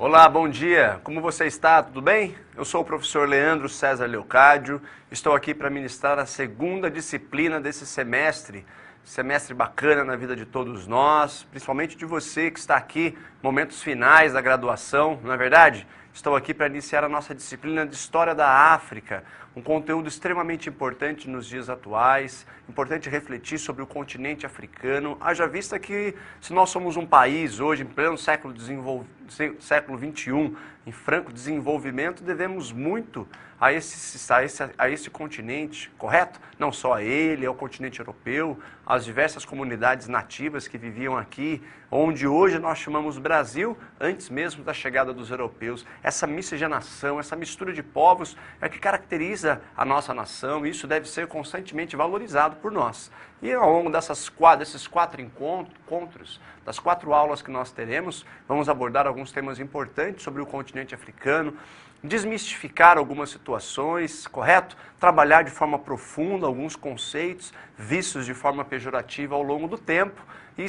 Olá, bom dia. Como você está? Tudo bem? Eu sou o professor Leandro César Leocádio. Estou aqui para ministrar a segunda disciplina desse semestre. Semestre bacana na vida de todos nós, principalmente de você que está aqui, momentos finais da graduação, não é verdade? Estou aqui para iniciar a nossa disciplina de História da África, um conteúdo extremamente importante nos dias atuais, importante refletir sobre o continente africano, haja vista que se nós somos um país hoje, em pleno século XXI, em franco desenvolvimento, devemos muito a esse continente, correto? Não só a ele, ao continente europeu, às diversas comunidades nativas que viviam aqui, onde hoje nós chamamos Brasil, antes mesmo da chegada dos europeus. Essa miscigenação, essa mistura de povos é que caracteriza a nossa nação e isso deve ser constantemente valorizado por nós. E ao longo desses quatro encontros, das 4 aulas que nós teremos, vamos abordar alguns temas importantes sobre o continente africano, desmistificar algumas situações, correto? Trabalhar de forma profunda alguns conceitos vistos de forma pejorativa ao longo do tempo e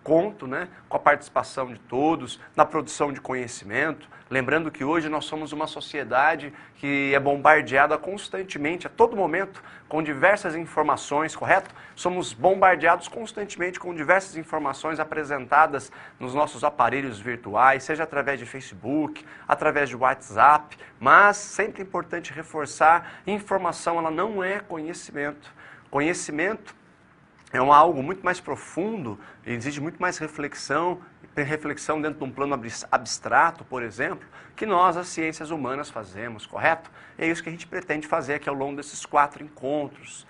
conto com a participação de todos na produção de conhecimento. Lembrando que hoje nós somos uma sociedade que é bombardeada constantemente, a todo momento, com diversas informações, correto? Somos bombardeados constantemente com diversas informações apresentadas nos nossos aparelhos virtuais, seja através de Facebook, através de WhatsApp, mas sempre é importante reforçar, informação ela não é conhecimento. Conhecimento é algo muito mais profundo, exige muito mais reflexão dentro de um plano abstrato, por exemplo, que nós, as ciências humanas, fazemos, correto? É isso que a gente pretende fazer aqui ao longo desses 4 encontros,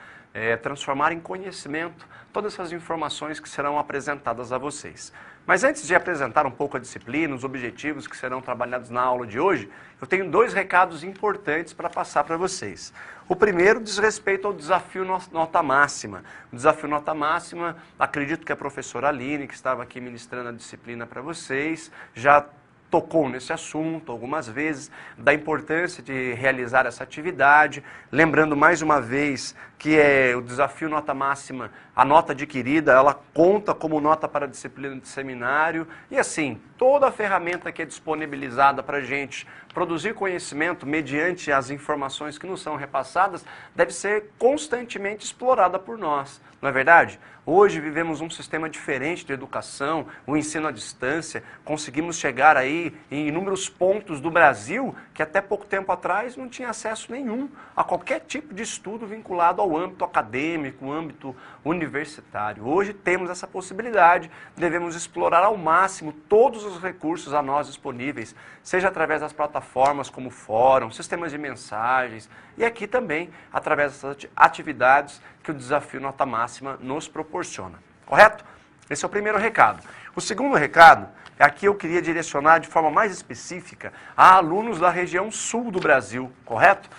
transformar em conhecimento todas essas informações que serão apresentadas a vocês. Mas antes de apresentar um pouco a disciplina, os objetivos que serão trabalhados na aula de hoje, eu tenho 2 recados importantes para passar para vocês. O primeiro diz respeito ao desafio nota máxima. O desafio nota máxima, acredito que a professora Aline, que estava aqui ministrando a disciplina para vocês, já tocou nesse assunto algumas vezes, da importância de realizar essa atividade. Lembrando mais uma vez que o desafio nota máxima, a nota adquirida, ela conta como nota para a disciplina de seminário. E assim, toda a ferramenta que é disponibilizada para a gente produzir conhecimento mediante as informações que nos são repassadas, deve ser constantemente explorada por nós, não é verdade? Hoje vivemos um sistema diferente de educação, o ensino à distância, conseguimos chegar aí em inúmeros pontos do Brasil que até pouco tempo atrás não tinha acesso nenhum a qualquer tipo de estudo vinculado ao âmbito acadêmico, âmbito universitário. Hoje temos essa possibilidade, devemos explorar ao máximo todos os recursos a nós disponíveis, seja através das plataformas como fórum, sistemas de mensagens e aqui também através dessas atividades que o desafio nota máxima nos proporciona. Correto? Esse é o primeiro recado. O segundo recado é aqui eu queria direcionar de forma mais específica a alunos da região sul do Brasil, correto?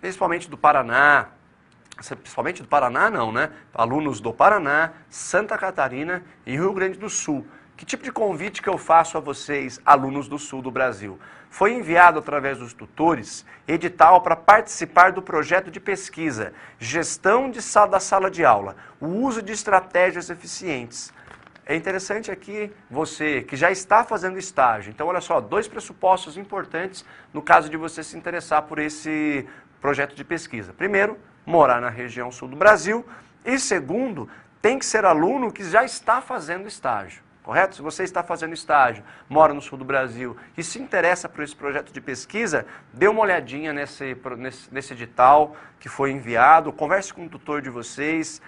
Principalmente do Paraná, não, né? Alunos do Paraná, Santa Catarina e Rio Grande do Sul. Que tipo de convite que eu faço a vocês, alunos do sul do Brasil? Foi enviado através dos tutores edital para participar do projeto de pesquisa, gestão da sala de aula, o uso de estratégias eficientes. É interessante aqui você que já está fazendo estágio. Então, olha só, 2 pressupostos importantes no caso de você se interessar por esse projeto de pesquisa. Primeiro, morar na região sul do Brasil. E segundo, tem que ser aluno que já está fazendo estágio. Correto? Se você está fazendo estágio, mora no sul do Brasil e se interessa por esse projeto de pesquisa, dê uma olhadinha nesse edital que foi enviado, converse com o tutor de vocês,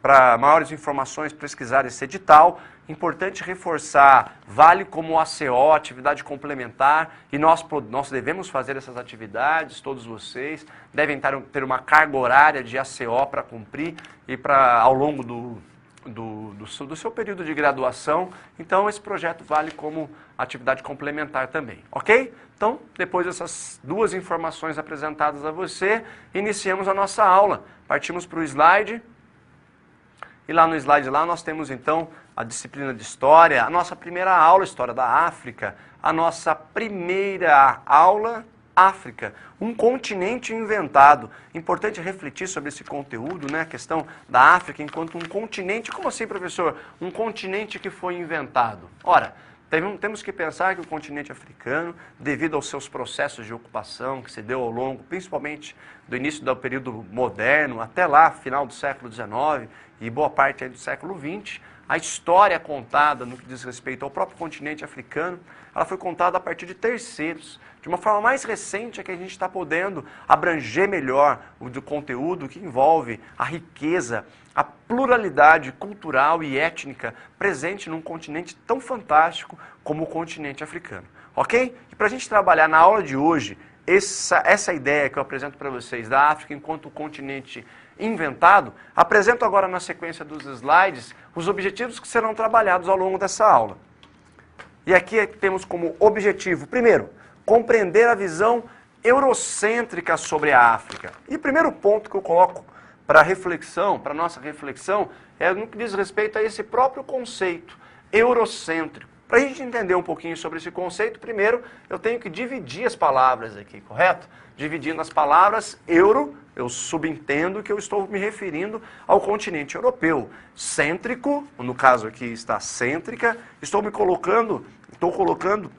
para maiores informações pesquisar esse edital. Importante reforçar, vale como ACO, atividade complementar, e nós devemos fazer essas atividades, todos vocês devem ter uma carga horária de ACO para cumprir e ao longo do seu período de graduação, então esse projeto vale como atividade complementar também, ok? Então, depois dessas 2 informações apresentadas a você, iniciamos a nossa aula. Partimos para o slide, e lá no slide nós temos então a disciplina de História, a nossa primeira aula, História da África, a nossa primeira aula, África, um continente inventado. Importante refletir sobre esse conteúdo, né? A questão da África enquanto um continente. Como assim, professor? Um continente que foi inventado. Ora, Temos que pensar que o continente africano, devido aos seus processos de ocupação que se deu ao longo, principalmente do início do período moderno, até lá, final do século XIX e boa parte aí do século XX, a história contada no que diz respeito ao próprio continente africano, ela foi contada a partir de terceiros. De uma forma mais recente é que a gente está podendo abranger melhor o do conteúdo que envolve a riqueza, a pluralidade cultural e étnica presente num continente tão fantástico como o continente africano. Ok? E para a gente trabalhar na aula de hoje, essa ideia que eu apresento para vocês da África enquanto continente inventado, apresento agora na sequência dos slides os objetivos que serão trabalhados ao longo dessa aula. E aqui temos como objetivo, primeiro, compreender a visão eurocêntrica sobre a África. E o primeiro ponto que eu coloco para reflexão, para nossa reflexão, é no que diz respeito a esse próprio conceito eurocêntrico. Para a gente entender um pouquinho sobre esse conceito, primeiro eu tenho que dividir as palavras aqui, correto? Dividindo as palavras euro, eu subentendo que eu estou me referindo ao continente europeu. Cêntrico, no caso aqui está cêntrica, estou colocando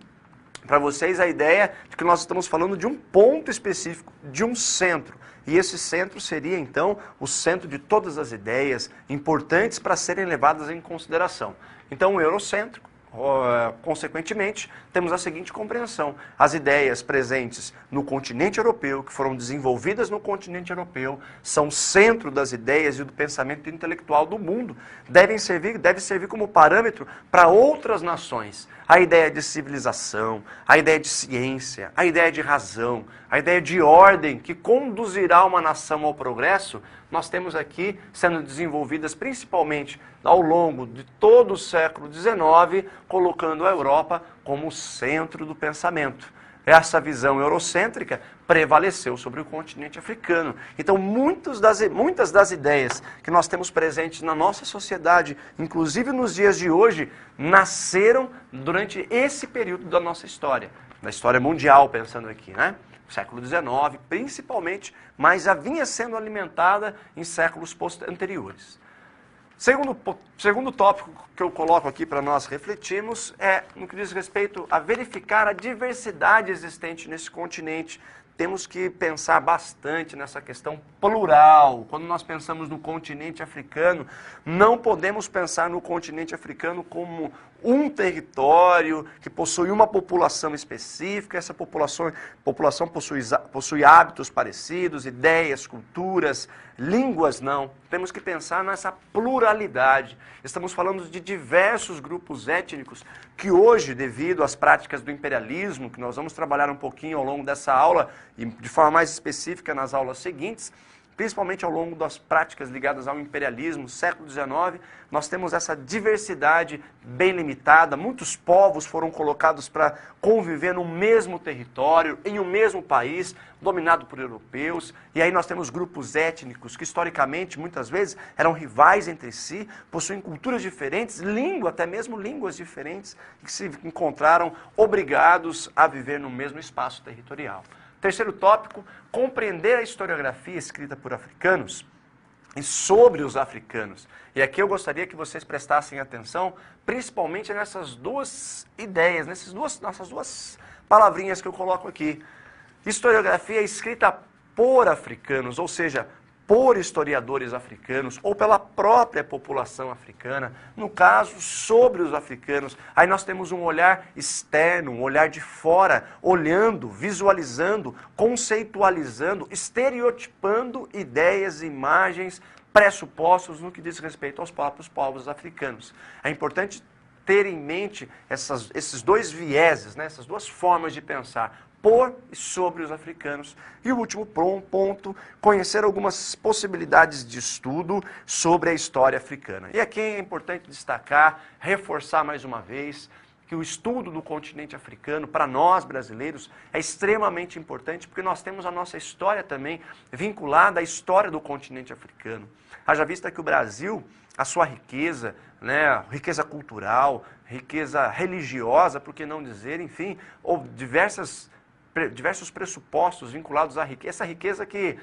para vocês a ideia de que nós estamos falando de um ponto específico, de um centro. E esse centro seria, então, o centro de todas as ideias importantes para serem levadas em consideração. Então, o eurocêntrico, consequentemente, temos a seguinte compreensão. As ideias presentes no continente europeu, que foram desenvolvidas no continente europeu, são o centro das ideias e do pensamento intelectual do mundo. Deve servir como parâmetro para outras nações. A ideia de civilização, a ideia de ciência, a ideia de razão, a ideia de ordem que conduzirá uma nação ao progresso, nós temos aqui sendo desenvolvidas principalmente ao longo de todo o século XIX, colocando a Europa como o centro do pensamento. Essa visão eurocêntrica prevaleceu sobre o continente africano. Então, muitas das ideias que nós temos presentes na nossa sociedade, inclusive nos dias de hoje, nasceram durante esse período da nossa história. Da história mundial, pensando aqui, né? Século XIX, principalmente, mas já vinha sendo alimentada em séculos anteriores. Segundo tópico que eu coloco aqui para nós refletirmos é no que diz respeito a verificar a diversidade existente nesse continente. Temos que pensar bastante nessa questão plural. Quando nós pensamos no continente africano, não podemos pensar no continente africano como um território que possui uma população específica, essa população possui hábitos parecidos, ideias, culturas, línguas, não. Temos que pensar nessa pluralidade. Estamos falando de diversos grupos étnicos que hoje, devido às práticas do imperialismo, que nós vamos trabalhar um pouquinho ao longo dessa aula e de forma mais específica nas aulas seguintes, principalmente ao longo das práticas ligadas ao imperialismo, século XIX, nós temos essa diversidade bem limitada. Muitos povos foram colocados para conviver no mesmo território, em um mesmo país, dominado por europeus. E aí nós temos grupos étnicos que, historicamente, muitas vezes, eram rivais entre si, possuem culturas diferentes, até mesmo línguas diferentes, que se encontraram obrigados a viver no mesmo espaço territorial. Terceiro tópico, compreender a historiografia escrita por africanos e sobre os africanos. E aqui eu gostaria que vocês prestassem atenção, principalmente nessas duas ideias, nessas duas palavrinhas que eu coloco aqui. Historiografia escrita por africanos, ou seja, por historiadores africanos ou pela própria população africana, no caso, sobre os africanos. Aí nós temos um olhar externo, um olhar de fora, olhando, visualizando, conceitualizando, estereotipando ideias, imagens, pressupostos no que diz respeito aos próprios povos africanos. É importante ter em mente esses dois vieses, né, essas duas formas de pensar, por e sobre os africanos. E o último ponto, conhecer algumas possibilidades de estudo sobre a história africana. E aqui é importante destacar, reforçar mais uma vez, que o estudo do continente africano, para nós brasileiros, é extremamente importante, porque nós temos a nossa história também vinculada à história do continente africano. Haja vista que o Brasil, a sua riqueza, né, riqueza cultural, riqueza religiosa, por que não dizer, enfim, ou diversas diversos pressupostos vinculados à riqueza. Essa riqueza que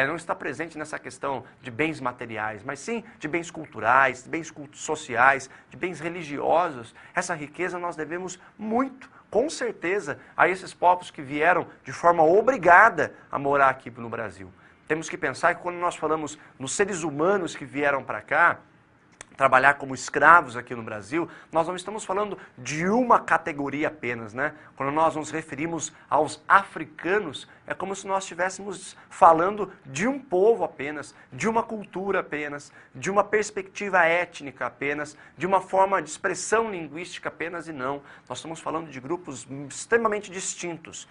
não está presente nessa questão de bens materiais, mas sim de bens culturais, de bens sociais, de bens religiosos. Essa riqueza nós devemos muito, com certeza, a esses povos que vieram de forma obrigada a morar aqui no Brasil. Temos que pensar que quando nós falamos nos seres humanos que vieram para cá, trabalhar como escravos aqui no Brasil, nós não estamos falando de uma categoria apenas, né? Quando nós nos referimos aos africanos, é como se nós estivéssemos falando de um povo apenas, de uma cultura apenas, de uma perspectiva étnica apenas, de uma forma de expressão linguística apenas, e não. Nós estamos falando de grupos extremamente distintos.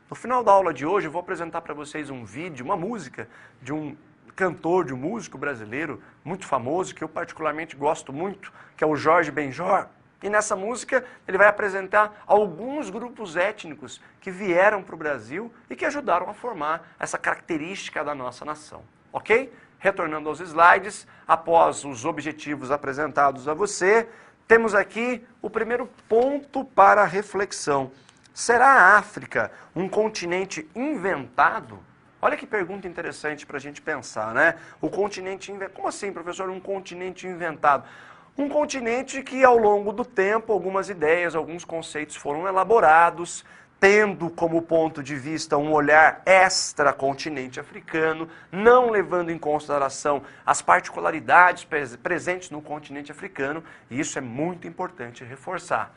No final da aula de hoje eu vou apresentar para vocês um vídeo, uma música de um cantor, de um músico brasileiro muito famoso, que eu particularmente gosto muito, que é o Jorge Benjor. E nessa música ele vai apresentar alguns grupos étnicos que vieram para o Brasil e que ajudaram a formar essa característica da nossa nação. Ok? Retornando aos slides, após os objetivos apresentados a você, temos aqui o primeiro ponto para a reflexão. Será a África um continente inventado? Olha que pergunta interessante para a gente pensar, né? O continente inventado. Como assim, professor, um continente inventado? Um continente que, ao longo do tempo, algumas ideias, alguns conceitos foram elaborados, tendo como ponto de vista um olhar extra-continente africano, não levando em consideração as particularidades presentes no continente africano, e isso é muito importante reforçar.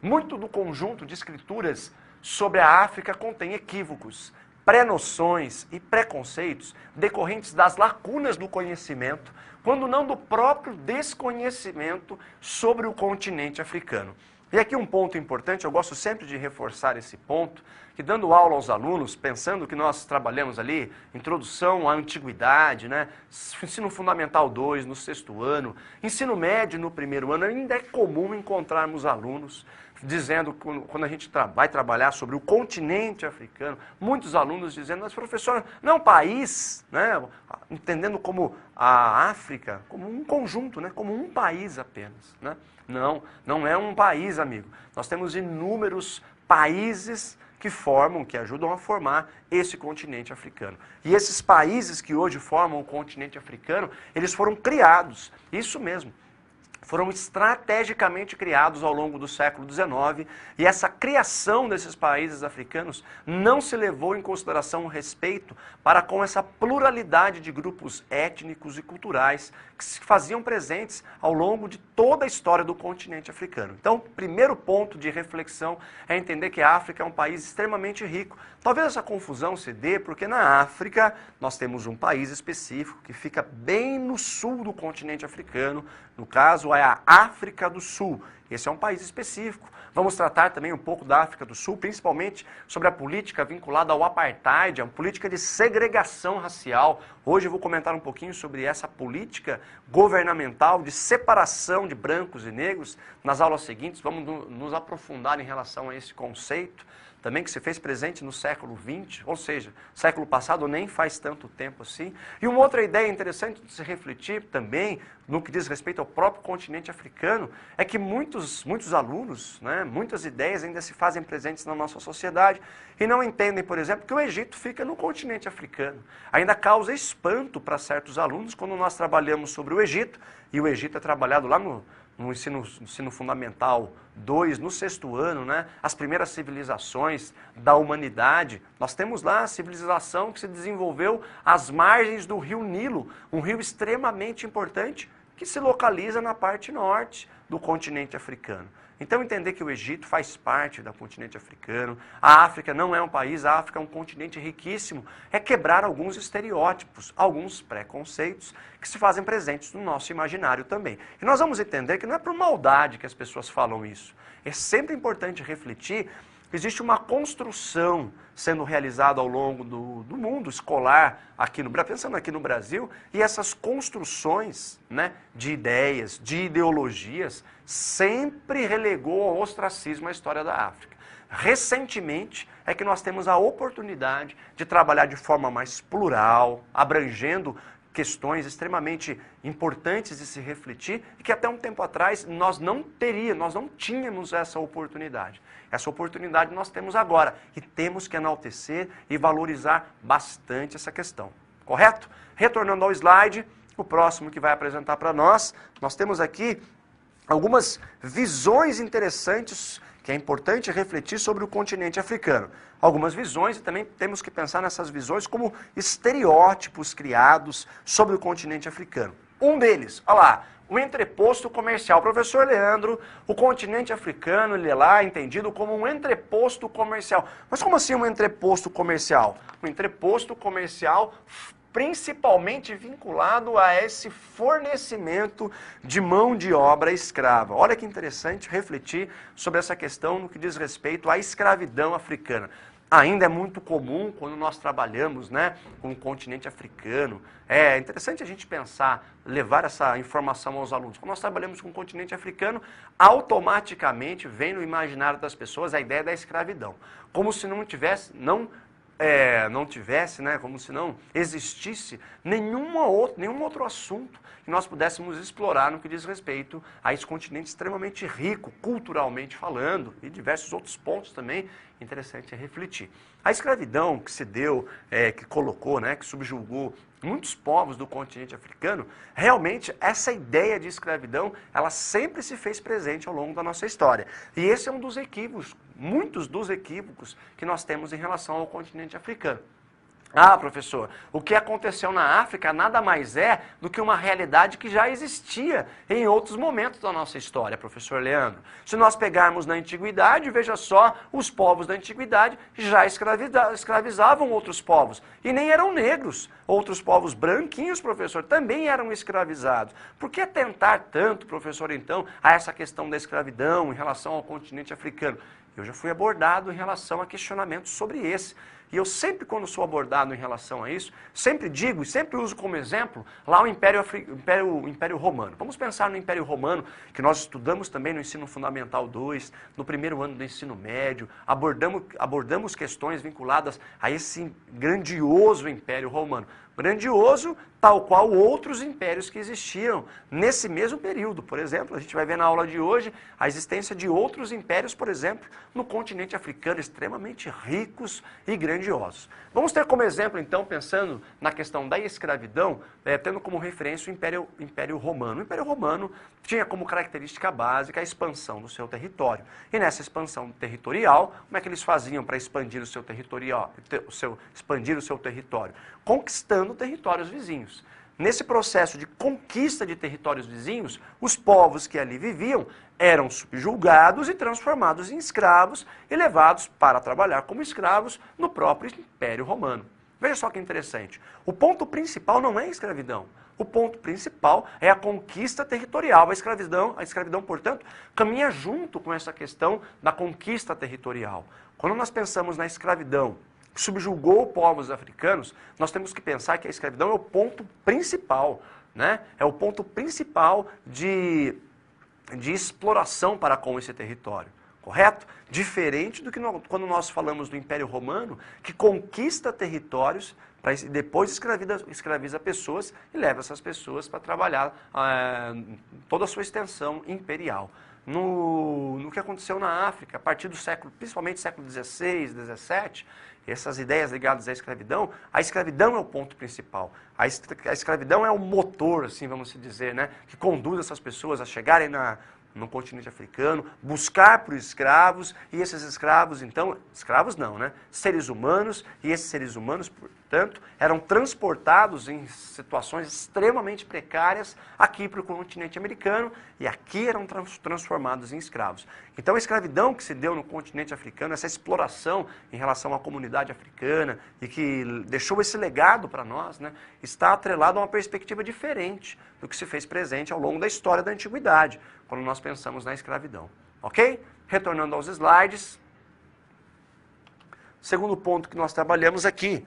Muito do conjunto de escrituras sobre a África contém equívocos, pré-noções e preconceitos decorrentes das lacunas do conhecimento, quando não do próprio desconhecimento sobre o continente africano. E aqui um ponto importante, eu gosto sempre de reforçar esse ponto, que dando aula aos alunos, pensando que nós trabalhamos ali, introdução à antiguidade, né? Ensino fundamental 2 no 6º ano, ensino médio no 1º ano, ainda é comum encontrarmos alunos dizendo, quando a gente vai trabalhar sobre o continente africano, muitos alunos dizendo, mas professor, não é um país, né? Entendendo como a África, como um conjunto, né? Como um país apenas, né? Não, não é um país, amigo. Nós temos inúmeros países que formam, que ajudam a formar esse continente africano. E esses países que hoje formam o continente africano, eles foram criados, isso mesmo, foram estrategicamente criados ao longo do século XIX, e essa criação desses países africanos não se levou em consideração o respeito para com essa pluralidade de grupos étnicos e culturais que se faziam presentes ao longo de toda a história do continente africano. Então, primeiro ponto de reflexão é entender que a África é um país extremamente rico. Talvez essa confusão se dê porque na África nós temos um país específico que fica bem no sul do continente africano, no caso é a África do Sul. Esse é um país específico. Vamos tratar também um pouco da África do Sul, principalmente sobre a política vinculada ao apartheid, a política de segregação racial. Hoje eu vou comentar um pouquinho sobre essa política governamental de separação de brancos e negros. Nas aulas seguintes vamos nos aprofundar em relação a esse conceito, também que se fez presente no século XX, ou seja, século passado nem faz tanto tempo assim. E uma outra ideia interessante de se refletir também, no que diz respeito ao próprio continente africano, é que muitos alunos, né, muitas ideias ainda se fazem presentes na nossa sociedade e não entendem, por exemplo, que o Egito fica no continente africano. Ainda causa espanto para certos alunos quando nós trabalhamos sobre o Egito, e o Egito é trabalhado lá no ensino fundamental 2, no 6º ano, né? As primeiras civilizações da humanidade. Nós temos lá a civilização que se desenvolveu às margens do rio Nilo, um rio extremamente importante que se localiza na parte norte do continente africano. Então, entender que o Egito faz parte do continente africano, a África não é um país, a África é um continente riquíssimo, é quebrar alguns estereótipos, alguns preconceitos que se fazem presentes no nosso imaginário também. E nós vamos entender que não é por maldade que as pessoas falam isso. É sempre importante refletir que existe uma construção sendo realizada ao longo do mundo escolar, aqui no Brasil, pensando aqui no Brasil, e essas construções, né, de ideias, de ideologias, sempre relegou ao ostracismo a história da África. Recentemente é que nós temos a oportunidade de trabalhar de forma mais plural, abrangendo questões extremamente importantes de se refletir e que até um tempo atrás nós não tínhamos essa oportunidade. Essa oportunidade nós temos agora e temos que enaltecer e valorizar bastante essa questão, correto? Retornando ao slide, o próximo que vai apresentar para nós temos aqui algumas visões interessantes que é importante refletir sobre o continente africano. Algumas visões, e também temos que pensar nessas visões como estereótipos criados sobre o continente africano. Um deles, olha lá, o entreposto comercial. Professor Leandro, o continente africano, ele é lá entendido como um entreposto comercial. Mas como assim um entreposto comercial? Um entreposto comercial principalmente vinculado a esse fornecimento de mão de obra escrava. Olha que interessante refletir sobre essa questão no que diz respeito à escravidão africana. Ainda é muito comum quando nós trabalhamos, com o continente africano. É interessante a gente pensar, levar essa informação aos alunos. Quando nós trabalhamos com o continente africano, automaticamente vem no imaginário das pessoas a ideia da escravidão. Como se não tivesse, como se não existisse nenhum outro assunto que nós pudéssemos explorar no que diz respeito a esse continente extremamente rico, culturalmente falando, e diversos outros pontos também interessante é refletir. A escravidão que se deu, que colocou, que subjugou muitos povos do continente africano, realmente essa ideia de escravidão, ela sempre se fez presente ao longo da nossa história. E esse é um dos equívocos, muitos dos equívocos que nós temos em relação ao continente africano. Ah, professor, o que aconteceu na África nada mais é do que uma realidade que já existia em outros momentos da nossa história, professor Leandro. Se nós pegarmos na Antiguidade, veja só, os povos da Antiguidade já escravizavam outros povos. E nem eram negros. Outros povos branquinhos, professor, também eram escravizados. Por que atentar tanto, professor, então, a essa questão da escravidão em relação ao continente africano? Eu já fui abordado em relação a questionamentos sobre esse. E eu sempre, quando sou abordado em relação a isso, sempre digo e sempre uso como exemplo lá o Império Romano. Vamos pensar no Império Romano, que nós estudamos também no Ensino Fundamental 2, no primeiro ano do ensino médio, abordamos questões vinculadas a esse grandioso Império Romano. Grandioso, tal qual outros impérios que existiam nesse mesmo período. Por exemplo, a gente vai ver na aula de hoje a existência de outros impérios, por exemplo, no continente africano, extremamente ricos e grandiosos. Vamos ter como exemplo, então, pensando na questão da escravidão, tendo como referência o Império Romano. O Império Romano tinha como característica básica a expansão do seu território. E nessa expansão territorial, como é que eles faziam para expandir o seu território? Conquistando territórios vizinhos. Nesse processo de conquista de territórios vizinhos, os povos que ali viviam eram subjugados e transformados em escravos e levados para trabalhar como escravos no próprio Império Romano. Veja só que interessante. O ponto principal não é a escravidão. O ponto principal é a conquista territorial. A escravidão, portanto, caminha junto com essa questão da conquista territorial. Quando nós pensamos na escravidão, que subjugou povos africanos, nós temos que pensar que a escravidão é o ponto principal, É o ponto principal de exploração para com esse território, correto? Diferente do que quando nós falamos do Império Romano, que conquista territórios e depois escraviza pessoas e leva essas pessoas para trabalhar toda a sua extensão imperial. No que aconteceu na África, a partir do século, principalmente século XVI, XVII, essas ideias ligadas à escravidão, a escravidão é o ponto principal. A escravidão é o motor, assim vamos dizer, que conduz essas pessoas a chegarem no continente africano, buscar por escravos, e esses escravos, então, escravos não, seres humanos, e esses seres humanos, portanto, eram transportados em situações extremamente precárias aqui para o continente americano, e aqui eram transformados em escravos. Então, a escravidão que se deu no continente africano, essa exploração em relação à comunidade africana, e que deixou esse legado para nós, está atrelado a uma perspectiva diferente do que se fez presente ao longo da história da antiguidade, quando nós pensamos na escravidão. Ok? Retornando aos slides. Segundo ponto que nós trabalhamos aqui,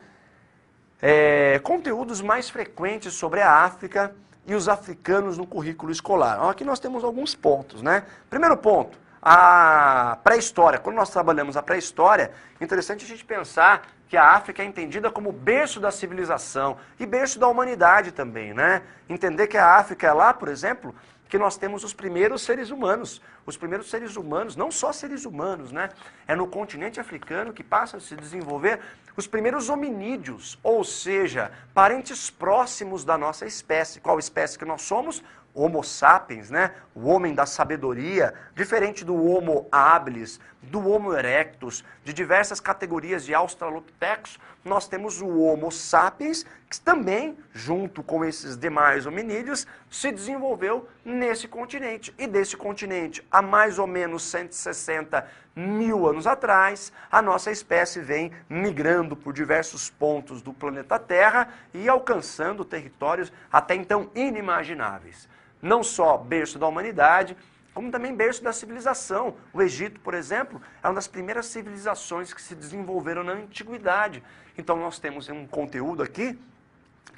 conteúdos mais frequentes sobre a África e os africanos no currículo escolar. Aqui nós temos alguns pontos, Primeiro ponto, a pré-história. Quando nós trabalhamos a pré-história, é interessante a gente pensar que a África é entendida como berço da civilização e berço da humanidade também, né? Entender que a África é lá, por exemplo, que nós temos os primeiros seres humanos. Os primeiros seres humanos, não só seres humanos, né? É no continente africano que passam a se desenvolver os primeiros hominídeos, ou seja, parentes próximos da nossa espécie. Qual espécie que nós somos? Homo sapiens, né? O homem da sabedoria, diferente do Homo habilis, do Homo erectus, de diversas categorias de Australopithecus, nós temos o Homo sapiens, que também, junto com esses demais hominídeos, se desenvolveu nesse continente. E desse continente, há mais ou menos 160 mil anos atrás, a nossa espécie vem migrando por diversos pontos do planeta Terra e alcançando territórios até então inimagináveis. Não só berço da humanidade, como também berço da civilização. O Egito, por exemplo, é uma das primeiras civilizações que se desenvolveram na antiguidade. Então nós temos um conteúdo aqui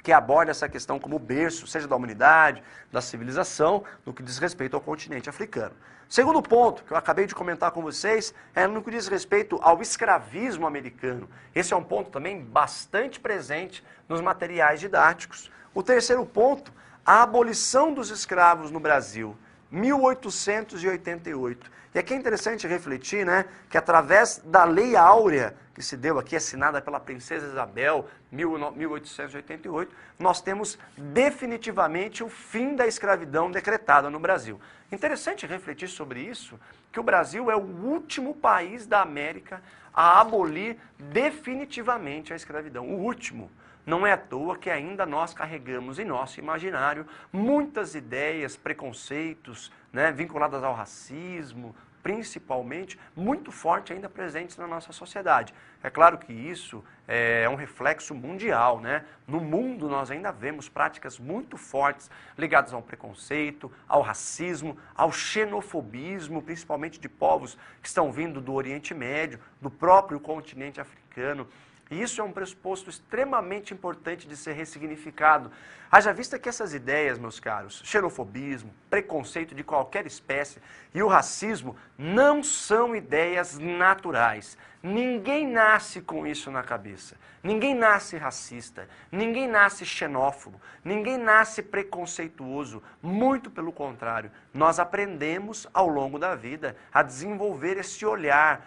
que aborda essa questão como berço, seja da humanidade, da civilização, no que diz respeito ao continente africano. Segundo ponto, que eu acabei de comentar com vocês, é no que diz respeito ao escravismo americano. Esse é um ponto também bastante presente nos materiais didáticos. O terceiro ponto, a abolição dos escravos no Brasil, 1888. E aqui é interessante refletir, né, que através da Lei Áurea, que se deu aqui, assinada pela Princesa Isabel, 1888, nós temos definitivamente o fim da escravidão decretada no Brasil. Interessante refletir sobre isso, que o Brasil é o último país da América a abolir definitivamente a escravidão. O último. Não é à toa que ainda nós carregamos em nosso imaginário muitas ideias, preconceitos, né, vinculadas ao racismo, principalmente, muito forte ainda presentes na nossa sociedade. É claro que isso é um reflexo mundial, né? No mundo nós ainda vemos práticas muito fortes ligadas ao preconceito, ao racismo, ao xenofobismo, principalmente de povos que estão vindo do Oriente Médio, do próprio continente africano. E isso é um pressuposto extremamente importante de ser ressignificado. Haja vista que essas ideias, meus caros, xenofobismo, preconceito de qualquer espécie e o racismo não são ideias naturais. Ninguém nasce com isso na cabeça. Ninguém nasce racista, ninguém nasce xenófobo, ninguém nasce preconceituoso. Muito pelo contrário, nós aprendemos ao longo da vida a desenvolver esse olhar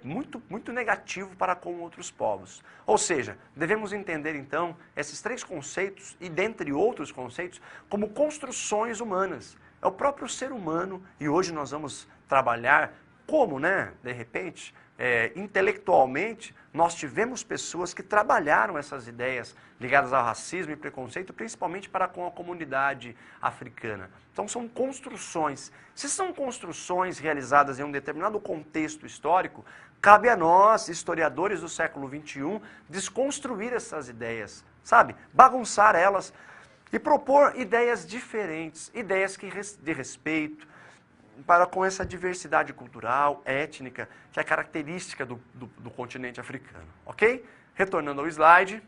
muito negativo para com outros povos. Ou seja, devemos entender então esses três conceitos e dentre outros conceitos como construções humanas. É o próprio ser humano e hoje nós vamos trabalhar como, né, de repente, intelectualmente, nós tivemos pessoas que trabalharam essas ideias ligadas ao racismo e preconceito, principalmente para com a comunidade africana. Então são construções. Se são construções realizadas em um determinado contexto histórico, cabe a nós, historiadores do século XXI, desconstruir essas ideias, sabe? Bagunçar elas e propor ideias diferentes, ideias de respeito, para com essa diversidade cultural, étnica, que é característica do continente africano, ok? Retornando ao slide.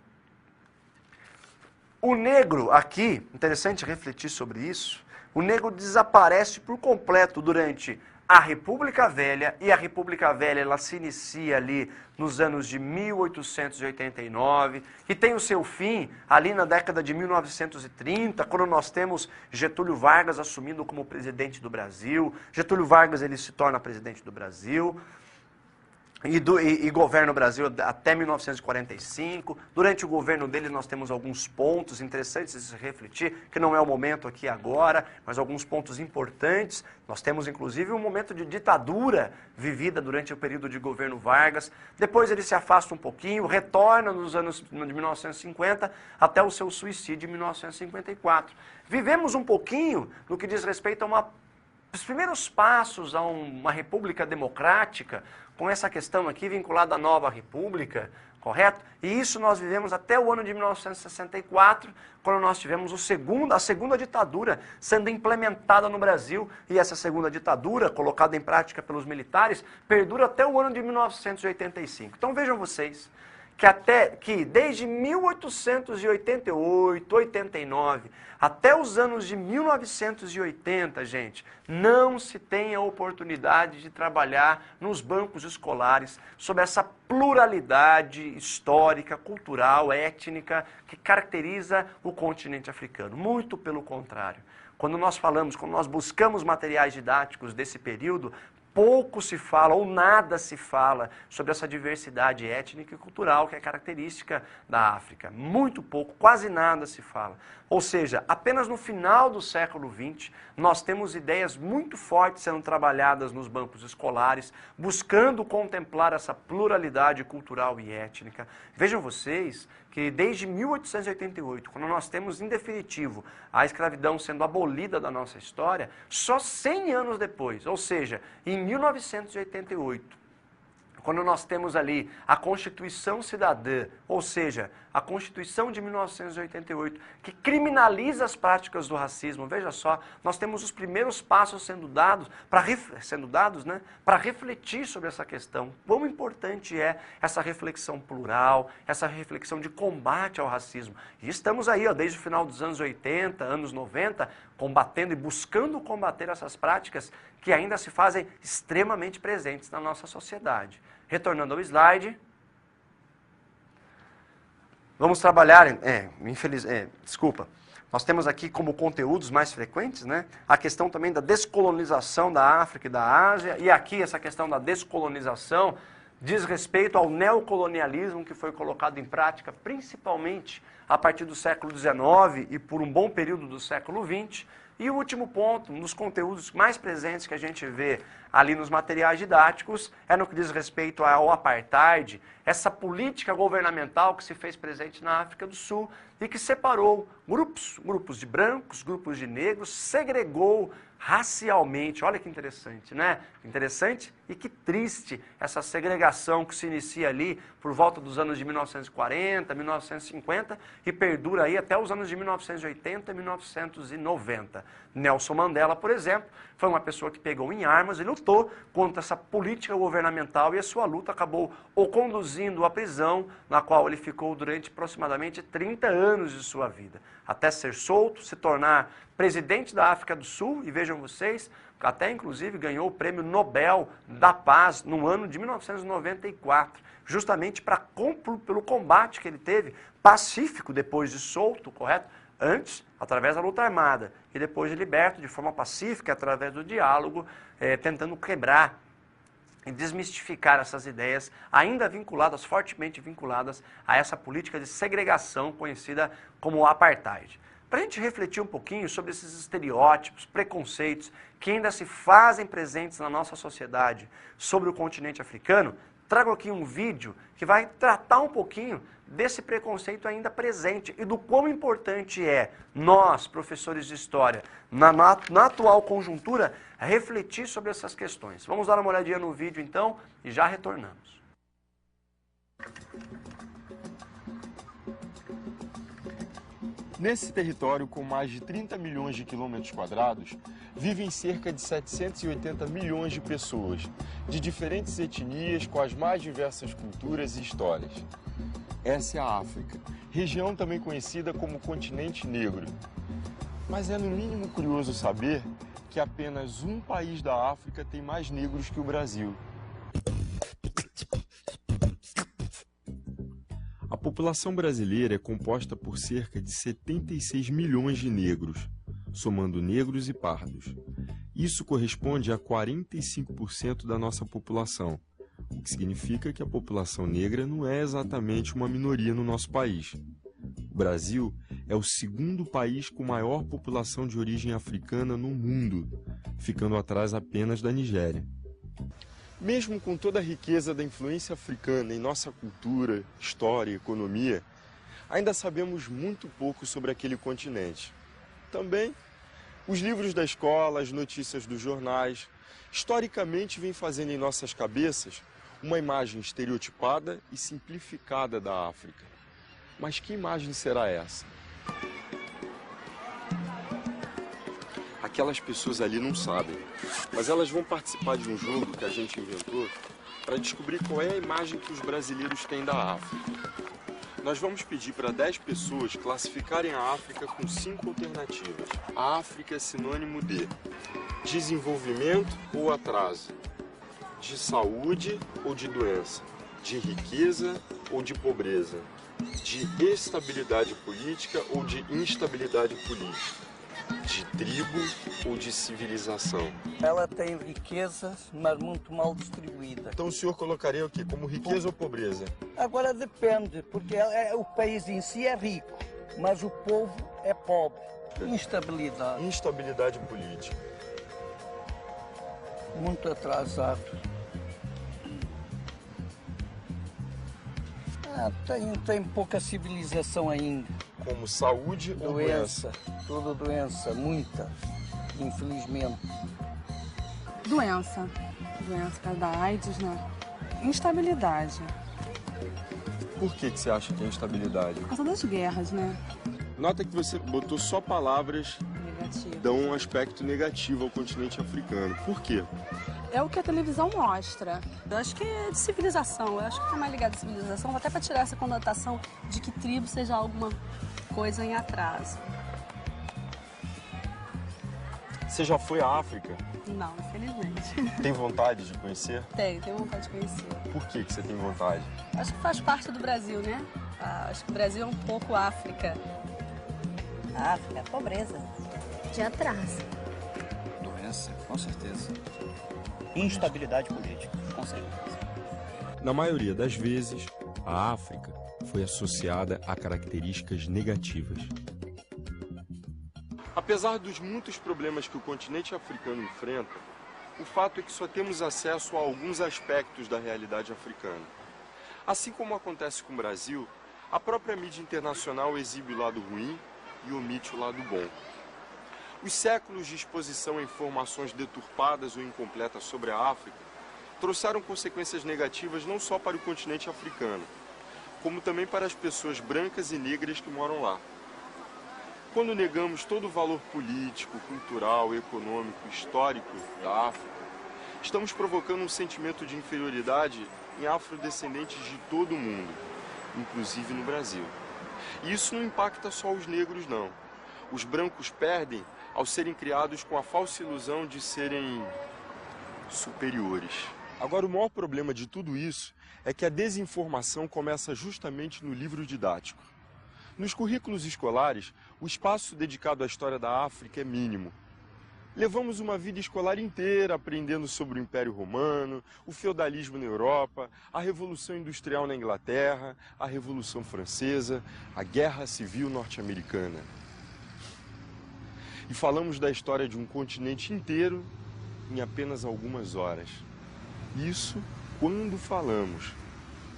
O negro aqui, interessante refletir sobre isso, o negro desaparece por completo durante a República Velha, e a República Velha ela se inicia ali nos anos de 1889, e tem o seu fim ali na década de 1930, quando nós temos Getúlio Vargas assumindo como presidente do Brasil. Getúlio Vargas ele se torna presidente do Brasil e governa o Brasil até 1945. Durante o governo dele nós temos alguns pontos interessantes de se refletir, que não é o momento aqui agora, mas alguns pontos importantes. Nós temos inclusive um momento de ditadura vivida durante o período de governo Vargas. Depois ele se afasta um pouquinho, retorna nos anos de 1950 até o seu suicídio em 1954. Vivemos um pouquinho no que diz respeito a os primeiros passos a uma república democrática, com essa questão aqui vinculada à nova república, correto? E isso nós vivemos até o ano de 1964, quando nós tivemos a segunda ditadura sendo implementada no Brasil, e essa segunda ditadura, colocada em prática pelos militares, perdura até o ano de 1985. Então vejam vocês, que desde 1888, 89, até os anos de 1980, gente, não se tem a oportunidade de trabalhar nos bancos escolares sobre essa pluralidade histórica, cultural, étnica que caracteriza o continente africano. Muito pelo contrário. Quando nós buscamos materiais didáticos desse período, pouco se fala ou nada se fala sobre essa diversidade étnica e cultural que é característica da África. Muito pouco, quase nada se fala. Ou seja, apenas no final do século XX, nós temos ideias muito fortes sendo trabalhadas nos bancos escolares, buscando contemplar essa pluralidade cultural e étnica. Vejam vocês que desde 1888, quando nós temos em definitivo a escravidão sendo abolida da nossa história, só 100 anos depois, ou seja, em 1988, quando nós temos ali a Constituição Cidadã, ou seja, a Constituição de 1988, que criminaliza as práticas do racismo. Veja só, nós temos os primeiros passos sendo dados para refletir sobre essa questão. Quão importante é essa reflexão plural, essa reflexão de combate ao racismo. E estamos aí, desde o final dos anos 80, anos 90, combatendo e buscando combater essas práticas que ainda se fazem extremamente presentes na nossa sociedade. Retornando ao slide. Vamos trabalhar, nós temos aqui como conteúdos mais frequentes, né, a questão também da descolonização da África e da Ásia, e aqui essa questão da descolonização diz respeito ao neocolonialismo que foi colocado em prática principalmente a partir do século XIX e por um bom período do século XX. E o último ponto, um dos conteúdos mais presentes que a gente vê ali nos materiais didáticos, é no que diz respeito ao apartheid, essa política governamental que se fez presente na África do Sul e que separou grupos de brancos, grupos de negros, segregou racialmente. Olha que interessante, né? Interessante e que triste essa segregação que se inicia ali por volta dos anos de 1940, 1950 e perdura aí até os anos de 1980 e 1990. Nelson Mandela, por exemplo, foi uma pessoa que pegou em armas e lutou contra essa política governamental e a sua luta acabou o conduzindo à prisão, na qual ele ficou durante aproximadamente 30 anos de sua vida, até ser solto, se tornar presidente da África do Sul, e vejam vocês, até inclusive ganhou o Prêmio Nobel da Paz no ano de 1994, justamente pelo combate que ele teve, pacífico depois de solto, correto? Antes, através da luta armada, e depois de liberto de forma pacífica, através do diálogo, tentando quebrar e desmistificar essas ideias ainda vinculadas, fortemente vinculadas a essa política de segregação conhecida como apartheid. Para a gente refletir um pouquinho sobre esses estereótipos, preconceitos que ainda se fazem presentes na nossa sociedade sobre o continente africano, trago aqui um vídeo que vai tratar um pouquinho desse preconceito ainda presente e do quão importante é nós, professores de história, na atual conjuntura, refletir sobre essas questões. Vamos dar uma olhadinha no vídeo então e já retornamos. Nesse território, com mais de 30 milhões de quilômetros quadrados, vivem cerca de 780 milhões de pessoas, de diferentes etnias, com as mais diversas culturas e histórias. Essa é a África, região também conhecida como Continente Negro. Mas é no mínimo curioso saber que apenas um país da África tem mais negros que o Brasil. A população brasileira é composta por cerca de 76 milhões de negros, somando negros e pardos. Isso corresponde a 45% da nossa população, o que significa que a população negra não é exatamente uma minoria no nosso país. O Brasil é o segundo país com maior população de origem africana no mundo, ficando atrás apenas da Nigéria. Mesmo com toda a riqueza da influência africana em nossa cultura, história e economia, ainda sabemos muito pouco sobre aquele continente. Também, os livros da escola, as notícias dos jornais, historicamente vêm fazendo em nossas cabeças uma imagem estereotipada e simplificada da África. Mas que imagem será essa? Aquelas pessoas ali não sabem, mas elas vão participar de um jogo que a gente inventou para descobrir qual é a imagem que os brasileiros têm da África. Nós vamos pedir para 10 pessoas classificarem a África com 5 alternativas. A África é sinônimo de desenvolvimento ou atraso, de saúde ou de doença, de riqueza ou de pobreza, de estabilidade política ou de instabilidade política, de tribo ou de civilização. Ela tem riquezas, mas muito mal distribuída. Então o senhor colocaria o quê? Como riqueza ou pobreza? Agora depende, porque o país em si é rico, mas o povo é pobre. Instabilidade. Instabilidade política. Muito atrasado. Tem pouca civilização ainda. Como saúde ou doença? Tudo doença, muita, infelizmente. Doença por causa da AIDS, né? Instabilidade. Por que você acha que é instabilidade? Por causa das guerras, né? Nota que você botou só palavras Negativo. que dão um aspecto negativo ao continente africano. Por quê? É o que a televisão mostra. Eu acho que é de civilização. Eu acho que está mais ligado à civilização, até para tirar essa conotação de que tribo seja alguma coisa em atraso. Você já foi à África? Não, infelizmente. Tem vontade de conhecer? Tenho vontade de conhecer. Por que você tem vontade? Acho que faz parte do Brasil, né? Acho que o Brasil é um pouco África. A África é pobreza. De atraso. Doença, com certeza. Instabilidade política, com certeza. Na maioria das vezes, a África foi associada a características negativas. Apesar dos muitos problemas que o continente africano enfrenta, o fato é que só temos acesso a alguns aspectos da realidade africana. Assim como acontece com o Brasil, a própria mídia internacional exibe o lado ruim e omite o lado bom. Os séculos de exposição a informações deturpadas ou incompletas sobre a África trouxeram consequências negativas não só para o continente africano, como também para as pessoas brancas e negras que moram lá. Quando negamos todo o valor político, cultural, econômico, histórico da África, estamos provocando um sentimento de inferioridade em afrodescendentes de todo o mundo, inclusive no Brasil. E isso não impacta só os negros, não. Os brancos perdem ao serem criados com a falsa ilusão de serem superiores. Agora, o maior problema de tudo isso é que a desinformação começa justamente no livro didático. Nos currículos escolares, o espaço dedicado à história da África é mínimo. Levamos uma vida escolar inteira aprendendo sobre o Império Romano, o feudalismo na Europa, a Revolução Industrial na Inglaterra, a Revolução Francesa, a Guerra Civil Norte-Americana. E falamos da história de um continente inteiro em apenas algumas horas. Isso quando falamos,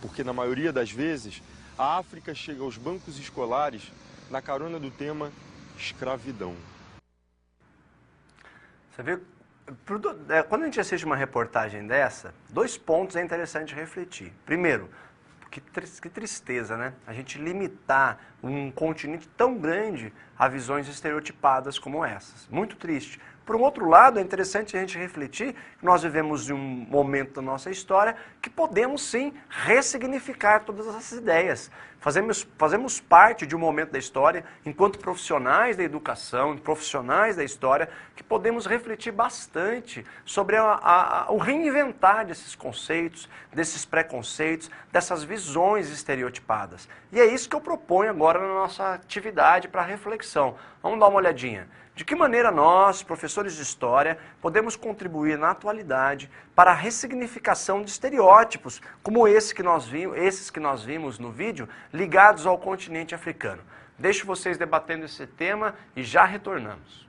porque na maioria das vezes a África chega aos bancos escolares na carona do tema escravidão. Você vê, quando a gente assiste uma reportagem dessa, 2 pontos é interessante refletir. Primeiro, que tristeza, né? A gente limitar um continente tão grande a visões estereotipadas como essas. Muito triste. Por um outro lado, é interessante a gente refletir que nós vivemos em um momento da nossa história que podemos sim ressignificar todas essas ideias. Fazemos parte de um momento da história, enquanto profissionais da educação, profissionais da história, que podemos refletir bastante sobre o reinventar desses conceitos, desses preconceitos, dessas visões estereotipadas. E é isso que eu proponho agora na nossa atividade para reflexão. Vamos dar uma olhadinha. De que maneira nós, professores de história, podemos contribuir na atualidade para a ressignificação de estereótipos como esses que nós vimos no vídeo, ligados ao continente africano? Deixo vocês debatendo esse tema e já retornamos.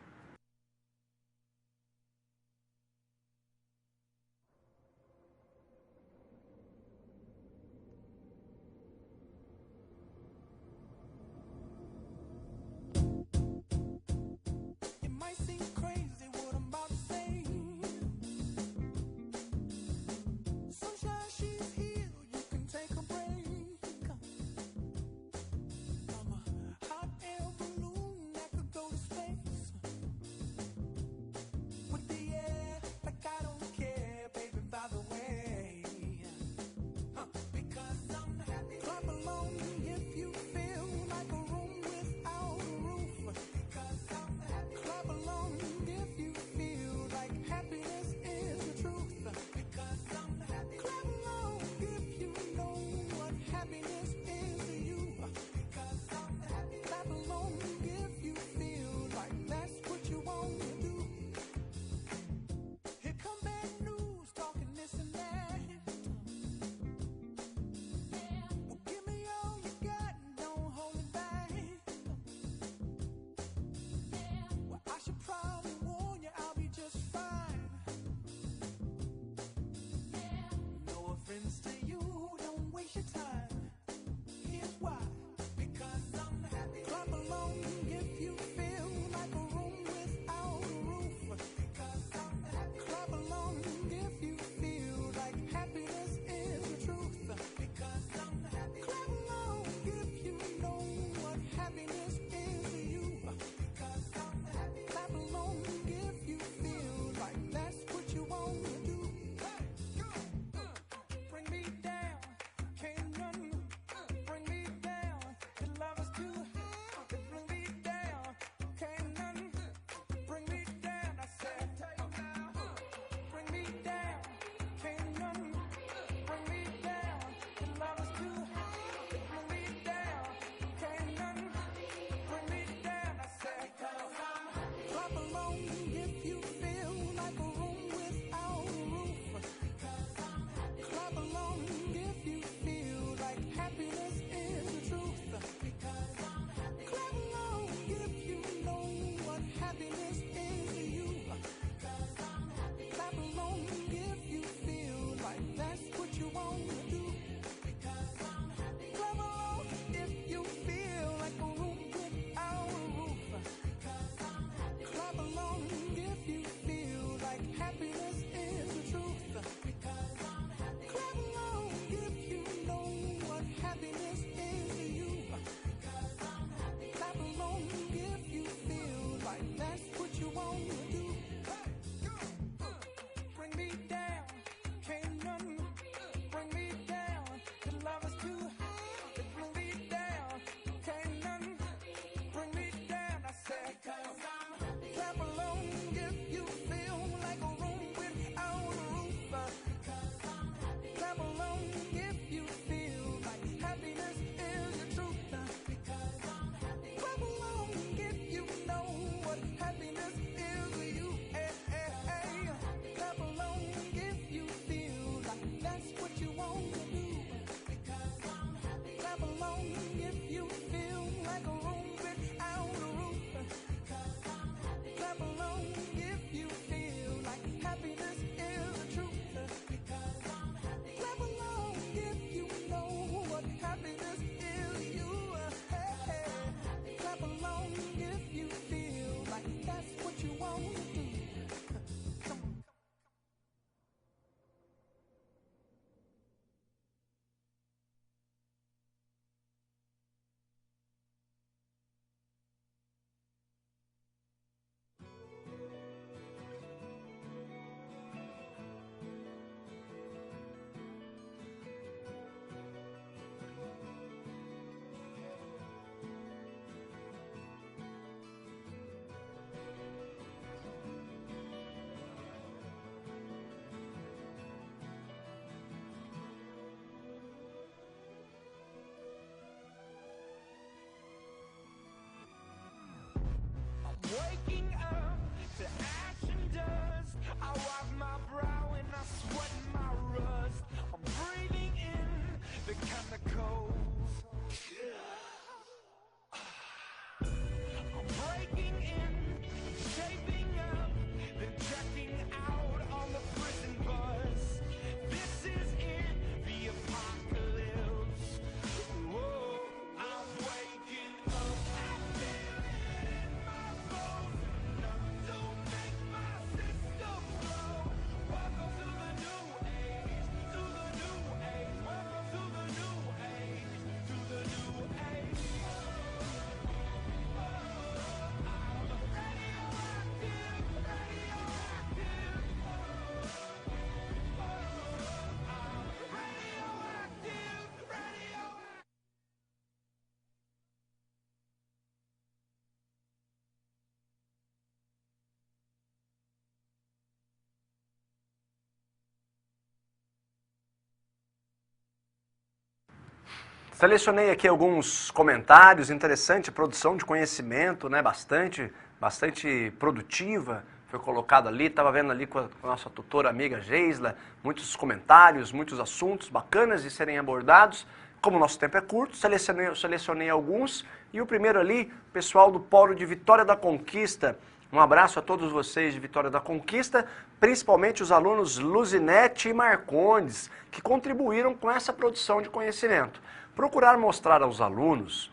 Selecionei aqui alguns comentários, interessante, produção de conhecimento, né, bastante produtiva, foi colocado ali, estava vendo ali com a nossa tutora amiga Geisla, muitos comentários, muitos assuntos bacanas de serem abordados. Como o nosso tempo é curto, selecionei alguns, e o primeiro ali, pessoal do Polo de Vitória da Conquista. Um abraço a todos vocês de Vitória da Conquista, principalmente os alunos Luzinete e Marcondes, que contribuíram com essa produção de conhecimento. Procurar mostrar aos alunos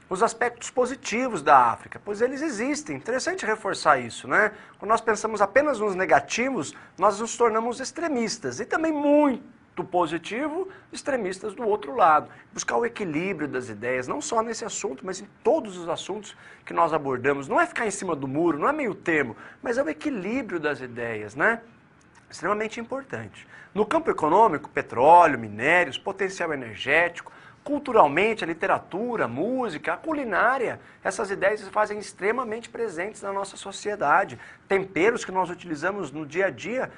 os aspectos positivos da África, pois eles existem. Interessante reforçar isso, né? Quando nós pensamos apenas nos negativos, nós nos tornamos extremistas. E também muito positivo, extremistas do outro lado. Buscar o equilíbrio das ideias, não só nesse assunto, mas em todos os assuntos que nós abordamos. Não é ficar em cima do muro, não é meio termo, mas é o equilíbrio das ideias, né? Extremamente importante. No campo econômico, petróleo, minérios, potencial energético, culturalmente, a literatura, a música, a culinária, essas ideias se fazem extremamente presentes na nossa sociedade. Temperos que nós utilizamos no dia a dia,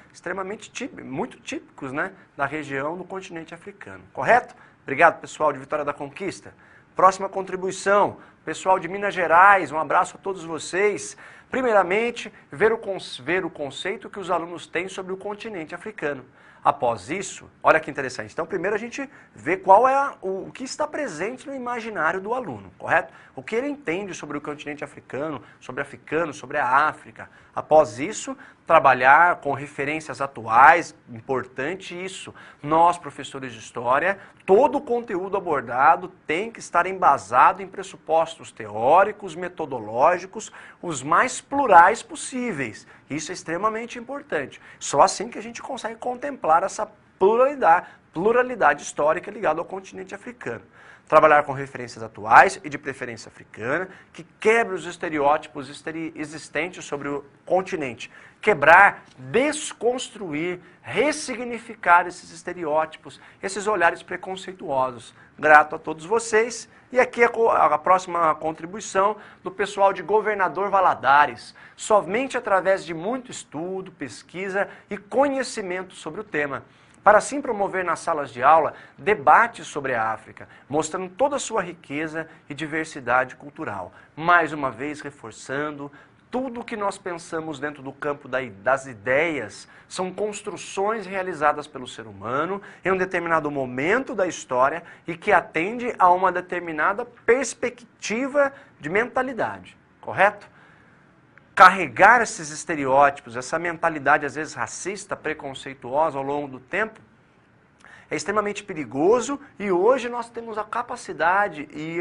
muito típicos, né, da região do continente africano. Correto? Obrigado, pessoal de Vitória da Conquista. Próxima contribuição, pessoal de Minas Gerais, um abraço a todos vocês. Primeiramente, ver o conceito que os alunos têm sobre o continente africano. Após isso, olha que interessante. Então, primeiro a gente vê qual é o que está presente no imaginário do aluno, correto? O que ele entende sobre o continente africano, sobre a África. Após isso, trabalhar com referências atuais, importante isso. Nós, professores de história, todo o conteúdo abordado tem que estar embasado em pressupostos teóricos, metodológicos, os mais plurais possíveis. Isso é extremamente importante. Só assim que a gente consegue contemplar essa pluralidade histórica ligada ao continente africano. Trabalhar com referências atuais e de preferência africana, que quebre os estereótipos existentes sobre o continente. Quebrar, desconstruir, ressignificar esses estereótipos, esses olhares preconceituosos. Grato a todos vocês. E aqui a próxima contribuição do pessoal de Governador Valadares. Somente através de muito estudo, pesquisa e conhecimento sobre o tema. Para assim promover nas salas de aula debates sobre a África, mostrando toda a sua riqueza e diversidade cultural. Mais uma vez reforçando, tudo o que nós pensamos dentro do campo das ideias são construções realizadas pelo ser humano em um determinado momento da história e que atende a uma determinada perspectiva de mentalidade, correto? Carregar esses estereótipos, essa mentalidade às vezes racista, preconceituosa ao longo do tempo, é extremamente perigoso e hoje nós temos a capacidade e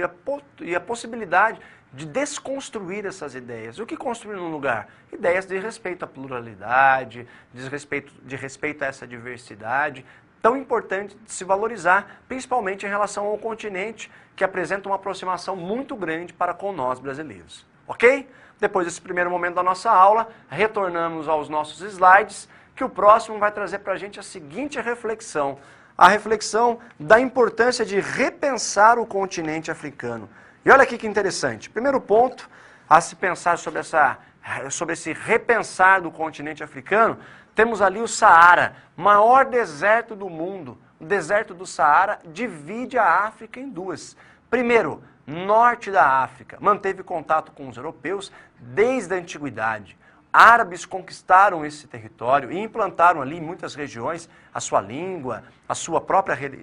a possibilidade de desconstruir essas ideias. O que construir num lugar? Ideias de respeito à pluralidade, de respeito a essa diversidade, tão importante de se valorizar, principalmente em relação ao continente, que apresenta uma aproximação muito grande para com nós brasileiros. Ok? Depois desse primeiro momento da nossa aula, retornamos aos nossos slides, que o próximo vai trazer para a gente a seguinte reflexão. A reflexão da importância de repensar o continente africano. E olha aqui que interessante. Primeiro ponto a se pensar sobre esse repensar do continente africano, temos ali o Saara, maior deserto do mundo. O deserto do Saara divide a África em duas. Primeiro, norte da África, manteve contato com os europeus desde a antiguidade. Árabes conquistaram esse território e implantaram ali em muitas regiões a sua língua,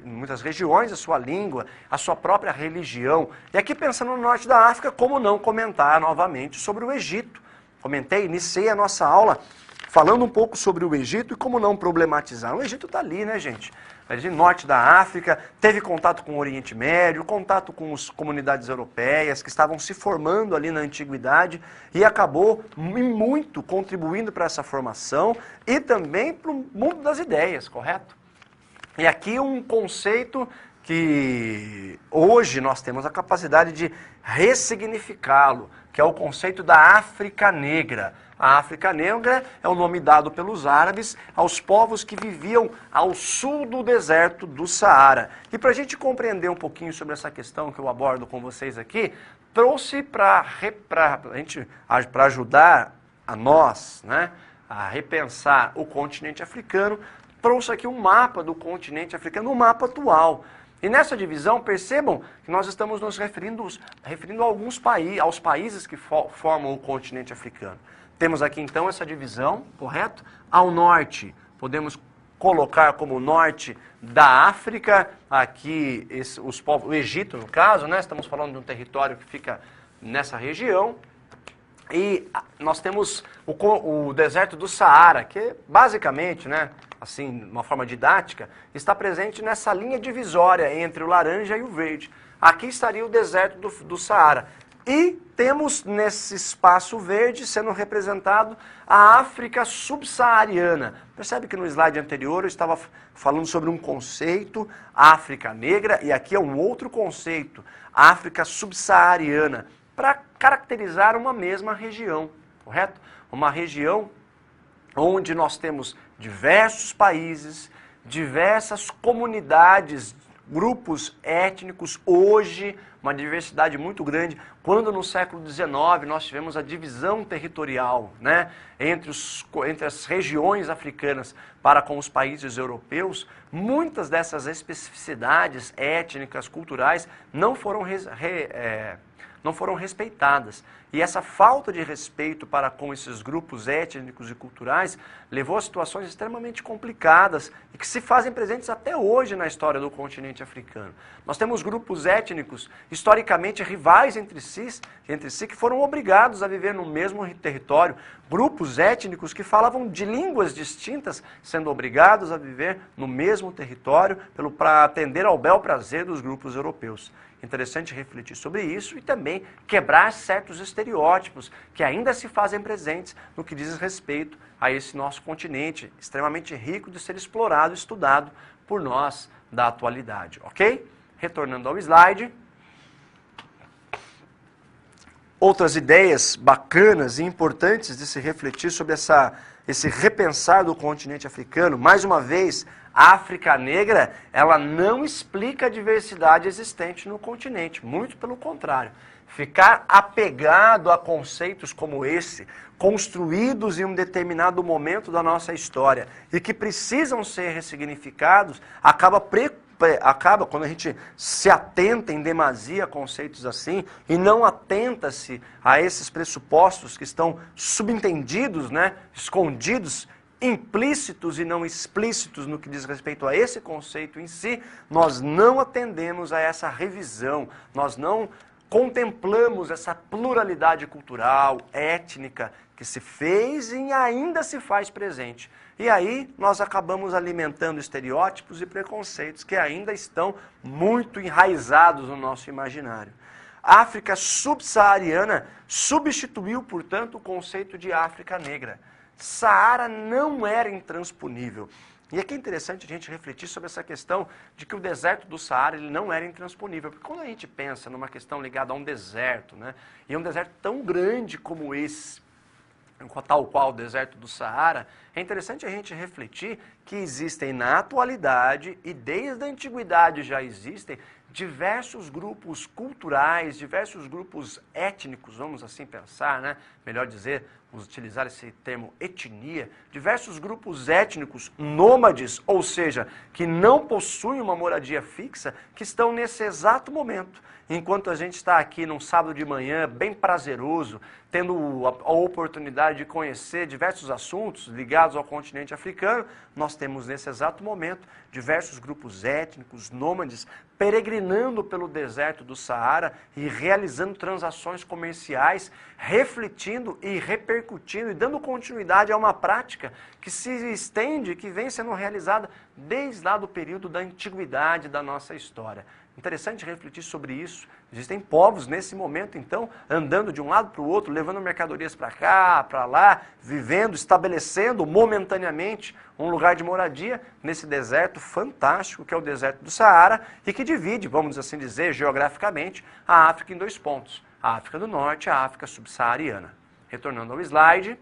muitas regiões a sua língua, a sua própria religião. E aqui pensando no norte da África, como não comentar novamente sobre o Egito? Iniciei a nossa aula falando um pouco sobre o Egito e como não problematizar. O Egito está ali, né, gente? Ali no norte da África, teve contato com o Oriente Médio, contato com as comunidades europeias que estavam se formando ali na antiguidade e acabou muito contribuindo para essa formação e também para o mundo das ideias, correto? E aqui um conceito que hoje nós temos a capacidade de ressignificá-lo, que é o conceito da África Negra. A África Negra é o nome dado pelos árabes aos povos que viviam ao sul do deserto do Saara. E para a gente compreender um pouquinho sobre essa questão que eu abordo com vocês aqui, trouxe para ajudar a nós, né, a repensar o continente africano, trouxe aqui um mapa do continente africano, um mapa atual. E nessa divisão, percebam que nós estamos nos referindo a alguns aos países que formam o continente africano. Temos aqui então essa divisão, correto? Ao norte, podemos colocar como norte da África, aqui o Egito no caso, né? Estamos falando de um território que fica nessa região. E nós temos o deserto do Saara, que basicamente, né, assim, de uma forma didática, está presente nessa linha divisória entre o laranja e o verde. Aqui estaria o deserto do Saara. E temos nesse espaço verde sendo representado a África subsaariana. Percebe que no slide anterior eu estava falando sobre um conceito, África negra, e aqui é um outro conceito, África subsaariana, para caracterizar uma mesma região, correto? Uma região onde nós temos diversos países, diversas comunidades, grupos étnicos, hoje uma diversidade muito grande, quando no século XIX nós tivemos a divisão territorial, né, entre as regiões africanas para com os países europeus, muitas dessas especificidades étnicas, culturais, não foram respeitadas. E essa falta de respeito para com esses grupos étnicos e culturais levou a situações extremamente complicadas e que se fazem presentes até hoje na história do continente africano. Nós temos grupos étnicos historicamente rivais entre si que foram obrigados a viver no mesmo território, grupos étnicos que falavam de línguas distintas sendo obrigados a viver no mesmo território para atender ao bel prazer dos grupos europeus. Interessante refletir sobre isso e também quebrar certos estereótipos que ainda se fazem presentes no que diz respeito a esse nosso continente extremamente rico de ser explorado e estudado por nós da atualidade, ok? Retornando ao slide. Outras ideias bacanas e importantes de se refletir sobre esse repensar do continente africano. Mais uma vez, a África negra, ela não explica a diversidade existente no continente, muito pelo contrário. Ficar apegado a conceitos como esse, construídos em um determinado momento da nossa história e que precisam ser ressignificados, acaba, quando a gente se atenta em demasia a conceitos assim e não atenta-se a esses pressupostos que estão subentendidos, né, escondidos, implícitos e não explícitos no que diz respeito a esse conceito em si, nós não atendemos a essa revisão, nós não contemplamos essa pluralidade cultural, étnica, que se fez e ainda se faz presente. E aí nós acabamos alimentando estereótipos e preconceitos que ainda estão muito enraizados no nosso imaginário. A África subsaariana substituiu, portanto, o conceito de África negra. Saara não era intransponível. E aqui é interessante a gente refletir sobre essa questão de que o deserto do Saara ele não era intransponível. Porque quando a gente pensa numa questão ligada a um deserto, né, e um deserto tão grande como esse, tal qual o deserto do Saara, é interessante a gente refletir que existem na atualidade e desde a antiguidade já existem diversos grupos culturais, diversos grupos étnicos, vamos assim pensar, né? Melhor dizer, vamos utilizar esse termo etnia, diversos grupos étnicos nômades, ou seja, que não possuem uma moradia fixa, que estão nesse exato momento. Enquanto a gente está aqui num sábado de manhã, bem prazeroso, tendo a oportunidade de conhecer diversos assuntos ligados ao continente africano, nós temos nesse exato momento diversos grupos étnicos, nômades, peregrinando pelo deserto do Saara e realizando transações comerciais, refletindo e repercutindo e dando continuidade a uma prática que se estende, que vem sendo realizada desde lá do período da antiguidade da nossa história. Interessante refletir sobre isso. Existem povos nesse momento, então, andando de um lado para o outro, levando mercadorias para cá, para lá, vivendo, estabelecendo momentaneamente um lugar de moradia nesse deserto fantástico que é o deserto do Saara e que divide, vamos assim dizer, geograficamente, a África em dois pontos, a África do Norte e a África subsaariana. Retornando ao slide.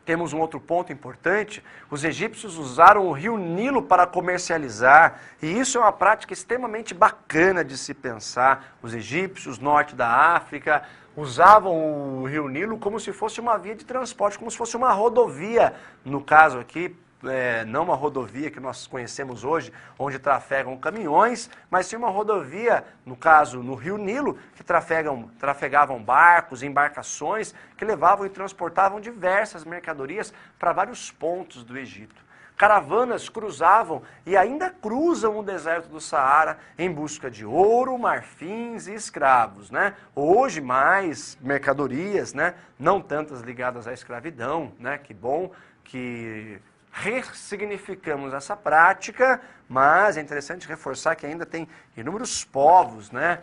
Temos um outro ponto importante, os egípcios usaram o rio Nilo para comercializar, e isso é uma prática extremamente bacana de se pensar. Os egípcios, norte da África, usavam o rio Nilo como se fosse uma via de transporte, como se fosse uma rodovia, no caso aqui, não uma rodovia que nós conhecemos hoje, onde trafegam caminhões, mas sim uma rodovia, no caso, no Rio Nilo, que trafegavam barcos, embarcações, que levavam e transportavam diversas mercadorias para vários pontos do Egito. Caravanas cruzavam e ainda cruzam o deserto do Saara em busca de ouro, marfins e escravos, né? Hoje mais mercadorias, né? Não tantas ligadas à escravidão, né? Que bom que ressignificamos essa prática, mas é interessante reforçar que ainda tem inúmeros povos, né?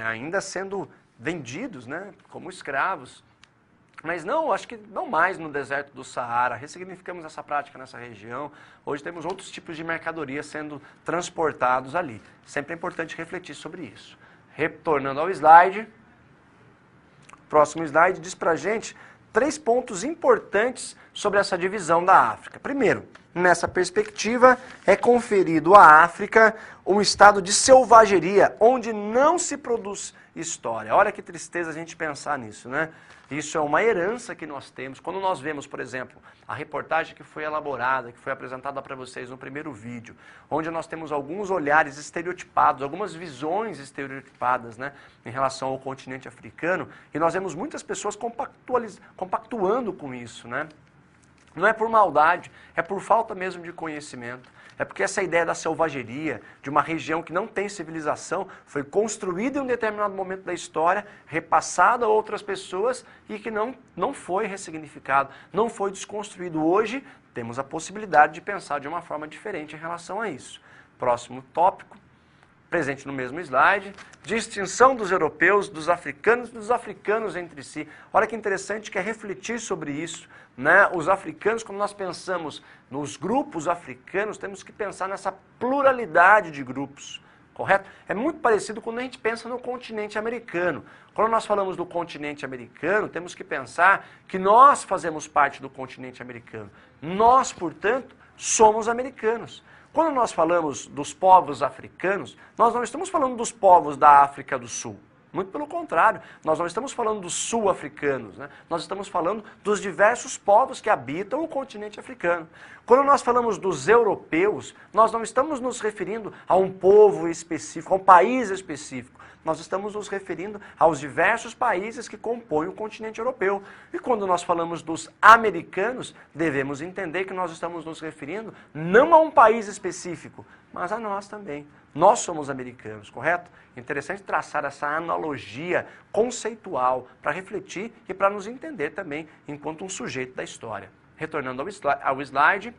Ainda sendo vendidos, né? Como escravos. Mas não, acho que não mais no deserto do Saara, ressignificamos essa prática nessa região. Hoje temos outros tipos de mercadoria sendo transportados ali. Sempre é importante refletir sobre isso. Retornando ao slide, próximo slide diz pra gente 3 pontos importantes sobre essa divisão da África. Primeiro, nessa perspectiva, é conferido à África um estado de selvageria, onde não se produz história. Olha que tristeza a gente pensar nisso, né? Isso é uma herança que nós temos. Quando nós vemos, por exemplo, a reportagem que foi elaborada, que foi apresentada para vocês no primeiro vídeo, onde nós temos alguns olhares estereotipados, algumas visões estereotipadas, né, em relação ao continente africano, e nós vemos muitas pessoas compactuando com isso, né? Não é por maldade, é por falta mesmo de conhecimento. É porque essa ideia da selvageria, de uma região que não tem civilização, foi construída em um determinado momento da história, repassada a outras pessoas e que não foi ressignificado, não foi desconstruído. Hoje, temos a possibilidade de pensar de uma forma diferente em relação a isso. Próximo tópico, presente no mesmo slide, distinção dos europeus, dos africanos entre si. Olha que interessante que é refletir sobre isso, né? Os africanos, quando nós pensamos nos grupos africanos, temos que pensar nessa pluralidade de grupos, correto? É muito parecido quando a gente pensa no continente americano. Quando nós falamos do continente americano, temos que pensar que nós fazemos parte do continente americano. Nós, portanto, somos americanos. Quando nós falamos dos povos africanos, nós não estamos falando dos povos da África do Sul. Muito pelo contrário, nós não estamos falando dos sul-africanos, né? Nós estamos falando dos diversos povos que habitam o continente africano. Quando nós falamos dos europeus, nós não estamos nos referindo a um povo específico, a um país específico. Nós estamos nos referindo aos diversos países que compõem o continente europeu. E quando nós falamos dos americanos, devemos entender que nós estamos nos referindo não a um país específico, mas a nós também. Nós somos americanos, correto? Interessante traçar essa analogia conceitual para refletir e para nos entender também enquanto um sujeito da história. Retornando ao slide,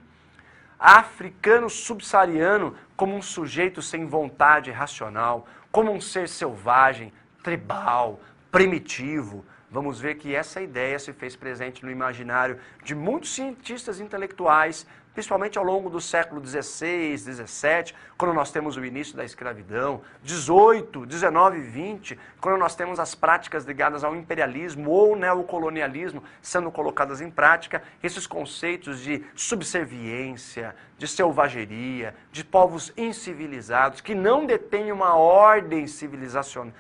africano subsaariano como um sujeito sem vontade racional, como um ser selvagem, tribal, primitivo. Vamos ver que essa ideia se fez presente no imaginário de muitos cientistas intelectuais, principalmente ao longo do século XVI, XVII, quando nós temos o início da escravidão, XVIII, XIX e XX, quando nós temos as práticas ligadas ao imperialismo ou neocolonialismo sendo colocadas em prática, esses conceitos de subserviência, de selvageria, de povos incivilizados, que não detêm uma ordem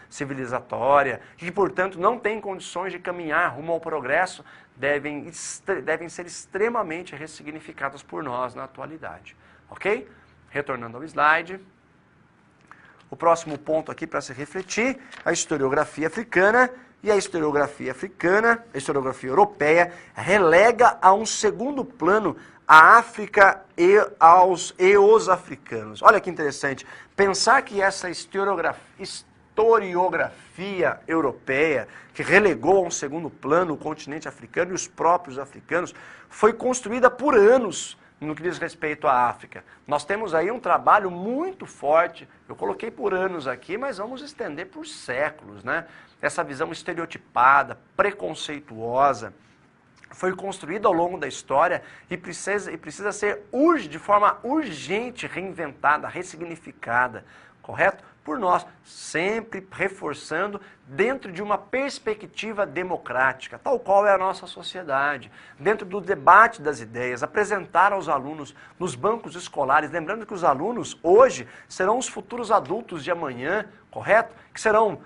civilizatória, que, portanto, não têm condições de caminhar rumo ao progresso, devem ser extremamente ressignificadas por nós na atualidade. Ok? Retornando ao slide. O próximo ponto aqui para se refletir, a historiografia africana. E a historiografia africana, a historiografia europeia, relega a um segundo plano a África e os africanos. Olha que interessante. Pensar que essa historiografia europeia, que relegou a um segundo plano o continente africano e os próprios africanos, foi construída por anos no que diz respeito à África. Nós temos aí um trabalho muito forte, eu coloquei por anos aqui, mas vamos estender por séculos, né? Essa visão estereotipada, preconceituosa, foi construída ao longo da história e precisa ser de forma urgente reinventada, ressignificada. Correto? por nós, sempre reforçando dentro de uma perspectiva democrática, tal qual é a nossa sociedade, dentro do debate das ideias, apresentar aos alunos nos bancos escolares, lembrando que os alunos hoje serão os futuros adultos de amanhã, correto? Que serão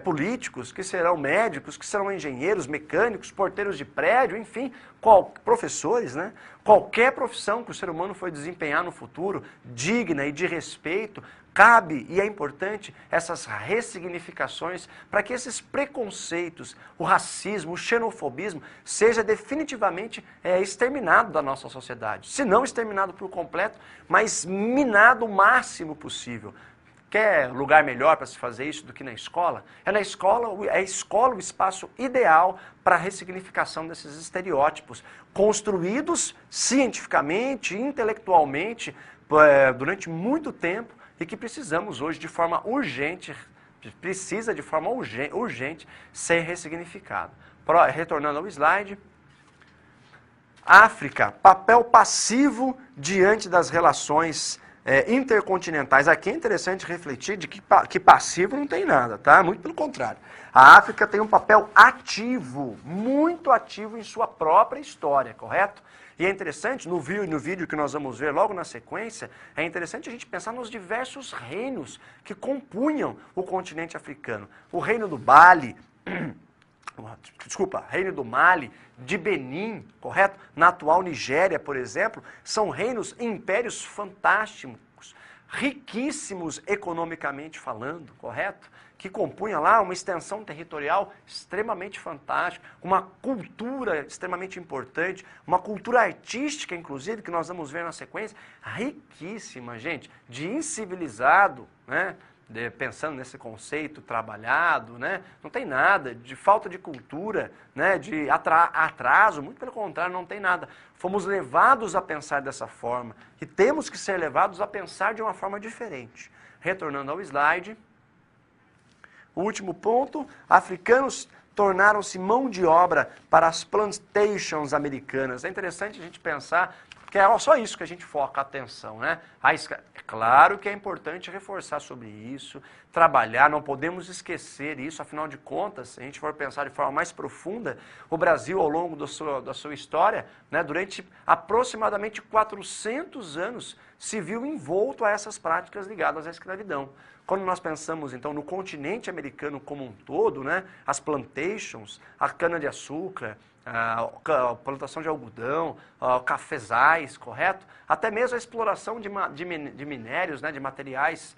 políticos, que serão médicos, que serão engenheiros, mecânicos, porteiros de prédio, enfim, professores, né? Qualquer profissão que o ser humano for desempenhar no futuro, digna e de respeito, cabe, e é importante, essas ressignificações para que esses preconceitos, o racismo, o xenofobismo, seja definitivamente exterminado da nossa sociedade. Se não exterminado por completo, mas minado o máximo possível. Quer lugar melhor para se fazer isso do que na escola? É na escola, é a escola o espaço ideal para a ressignificação desses estereótipos, construídos cientificamente, intelectualmente, durante muito tempo, e que precisamos hoje de forma urgente, ser ressignificado. Retornando ao slide. África, papel passivo diante das relações intercontinentais. Aqui é interessante refletir de que passivo não tem nada, tá? Muito pelo contrário. A África tem um papel ativo, muito ativo em sua própria história, correto? E é interessante, no vídeo que nós vamos ver logo na sequência, é interessante a gente pensar nos diversos reinos que compunham o continente africano. O reino do Bali, reino do Mali, de Benin, correto? Na atual Nigéria, por exemplo, são reinos, impérios fantásticos, riquíssimos economicamente falando, correto? Que compunha lá uma extensão territorial extremamente fantástica, uma cultura extremamente importante, uma cultura artística, inclusive, que nós vamos ver na sequência, riquíssima, gente, de incivilizado, né? Pensando nesse conceito trabalhado, né? Não tem nada de falta de cultura, né? De atraso, muito pelo contrário, não tem nada. Fomos levados a pensar dessa forma e temos que ser levados a pensar de uma forma diferente. Retornando ao slide. O último ponto, africanos tornaram-se mão de obra para as plantations americanas. É interessante a gente pensar que é só isso que a gente foca a atenção, né? É claro que é importante reforçar sobre isso, trabalhar, não podemos esquecer isso, afinal de contas, se a gente for pensar de forma mais profunda, o Brasil, ao longo da sua história, né, durante aproximadamente 400 anos, se viu envolto a essas práticas ligadas à escravidão. Quando nós pensamos, então, no continente americano como um todo, né, as plantations, a cana-de-açúcar, a plantação de algodão, cafezais, correto? Até mesmo a exploração de minérios, né, de materiais,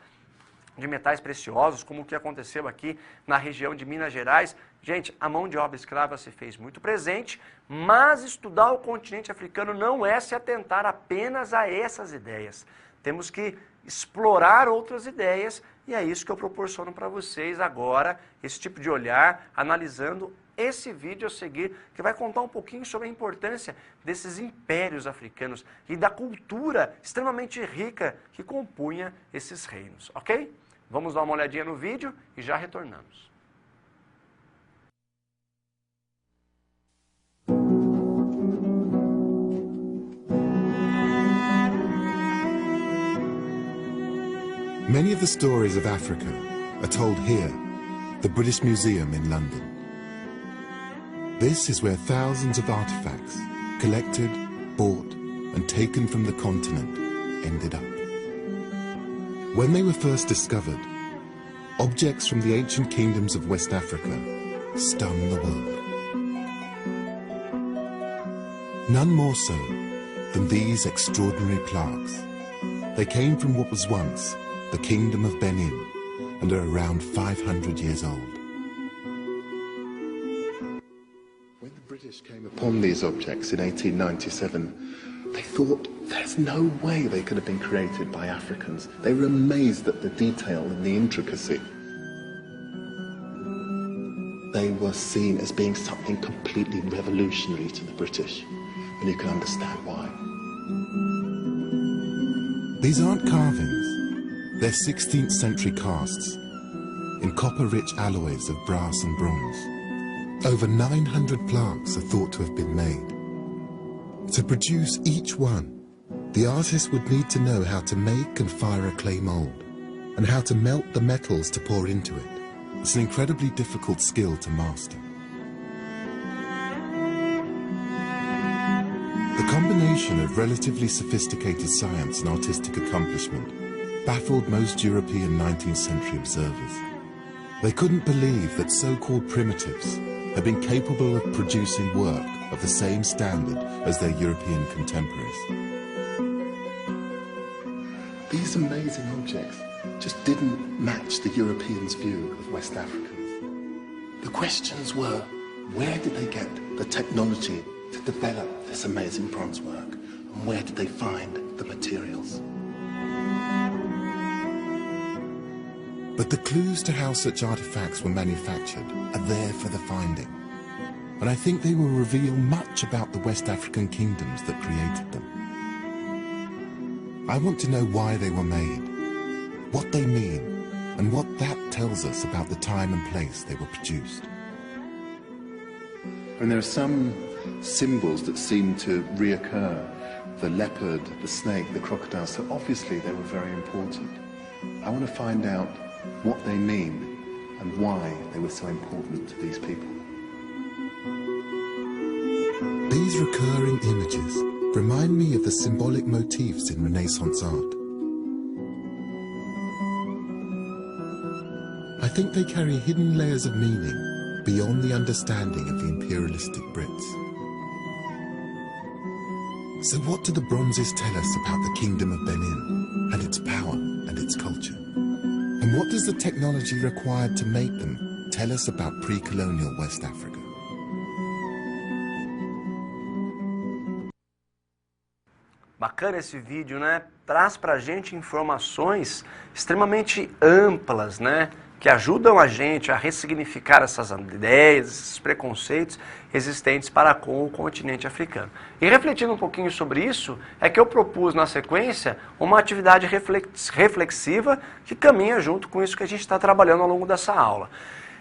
de metais preciosos, como o que aconteceu aqui na região de Minas Gerais. Gente, a mão de obra escrava se fez muito presente, mas estudar o continente africano não é se atentar apenas a essas ideias. Temos que explorar outras ideias, e é isso que eu proporciono para vocês agora, esse tipo de olhar, analisando esse vídeo a seguir, que vai contar um pouquinho sobre a importância desses impérios africanos e da cultura extremamente rica que compunha esses reinos, ok? Vamos dar uma olhadinha no vídeo e já retornamos. Many of the stories of Africa are told here, the British Museum in London. This is where thousands of artifacts, collected, bought, and taken from the continent, ended up. When they were first discovered, objects from the ancient kingdoms of West Africa stunned the world. None more so than these extraordinary plaques. They came from what was once the Kingdom of Benin, and are around 500 years old. When the British came upon these objects in 1897, they thought there's no way they could have been created by Africans. They were amazed at the detail and the intricacy. They were seen as being something completely revolutionary to the British, and you can understand why. These aren't carvings. They're 16th century casts in copper-rich alloys of brass and bronze. Over 900 plaques are thought to have been made. To produce each one, the artist would need to know how to make and fire a clay mold, and how to melt the metals to pour into it. It's an incredibly difficult skill to master. The combination of relatively sophisticated science and artistic accomplishment baffled most European 19th century observers. They couldn't believe that so-called primitives had been capable of producing work of the same standard as their European contemporaries. These amazing objects just didn't match the Europeans' view of West Africans. The questions were, where did they get the technology to develop this amazing bronze work? And where did they find the materials? But the clues to how such artifacts were manufactured are there for the finding. And I think they will reveal much about the West African kingdoms that created them. I want to know why they were made, what they mean, and what that tells us about the time and place they were produced. And there are some symbols that seem to reoccur. The leopard, the snake, the crocodile, so obviously they were very important. I want to find out what they mean and why they were so important to these people. These recurring images remind me of the symbolic motifs in Renaissance art. I think they carry hidden layers of meaning beyond the understanding of the imperialistic Brits. So what do the bronzes tell us about the Kingdom of Benin and its power and its culture? And what does the technology required to make them tell us about pre-colonial West Africa? Bacana esse vídeo, né? Traz pra gente informações extremamente amplas, né? Que ajudam a gente a ressignificar essas ideias, esses preconceitos existentes para com o continente africano. E refletindo um pouquinho sobre isso, é que eu propus na sequência uma atividade reflexiva que caminha junto com isso que a gente está trabalhando ao longo dessa aula.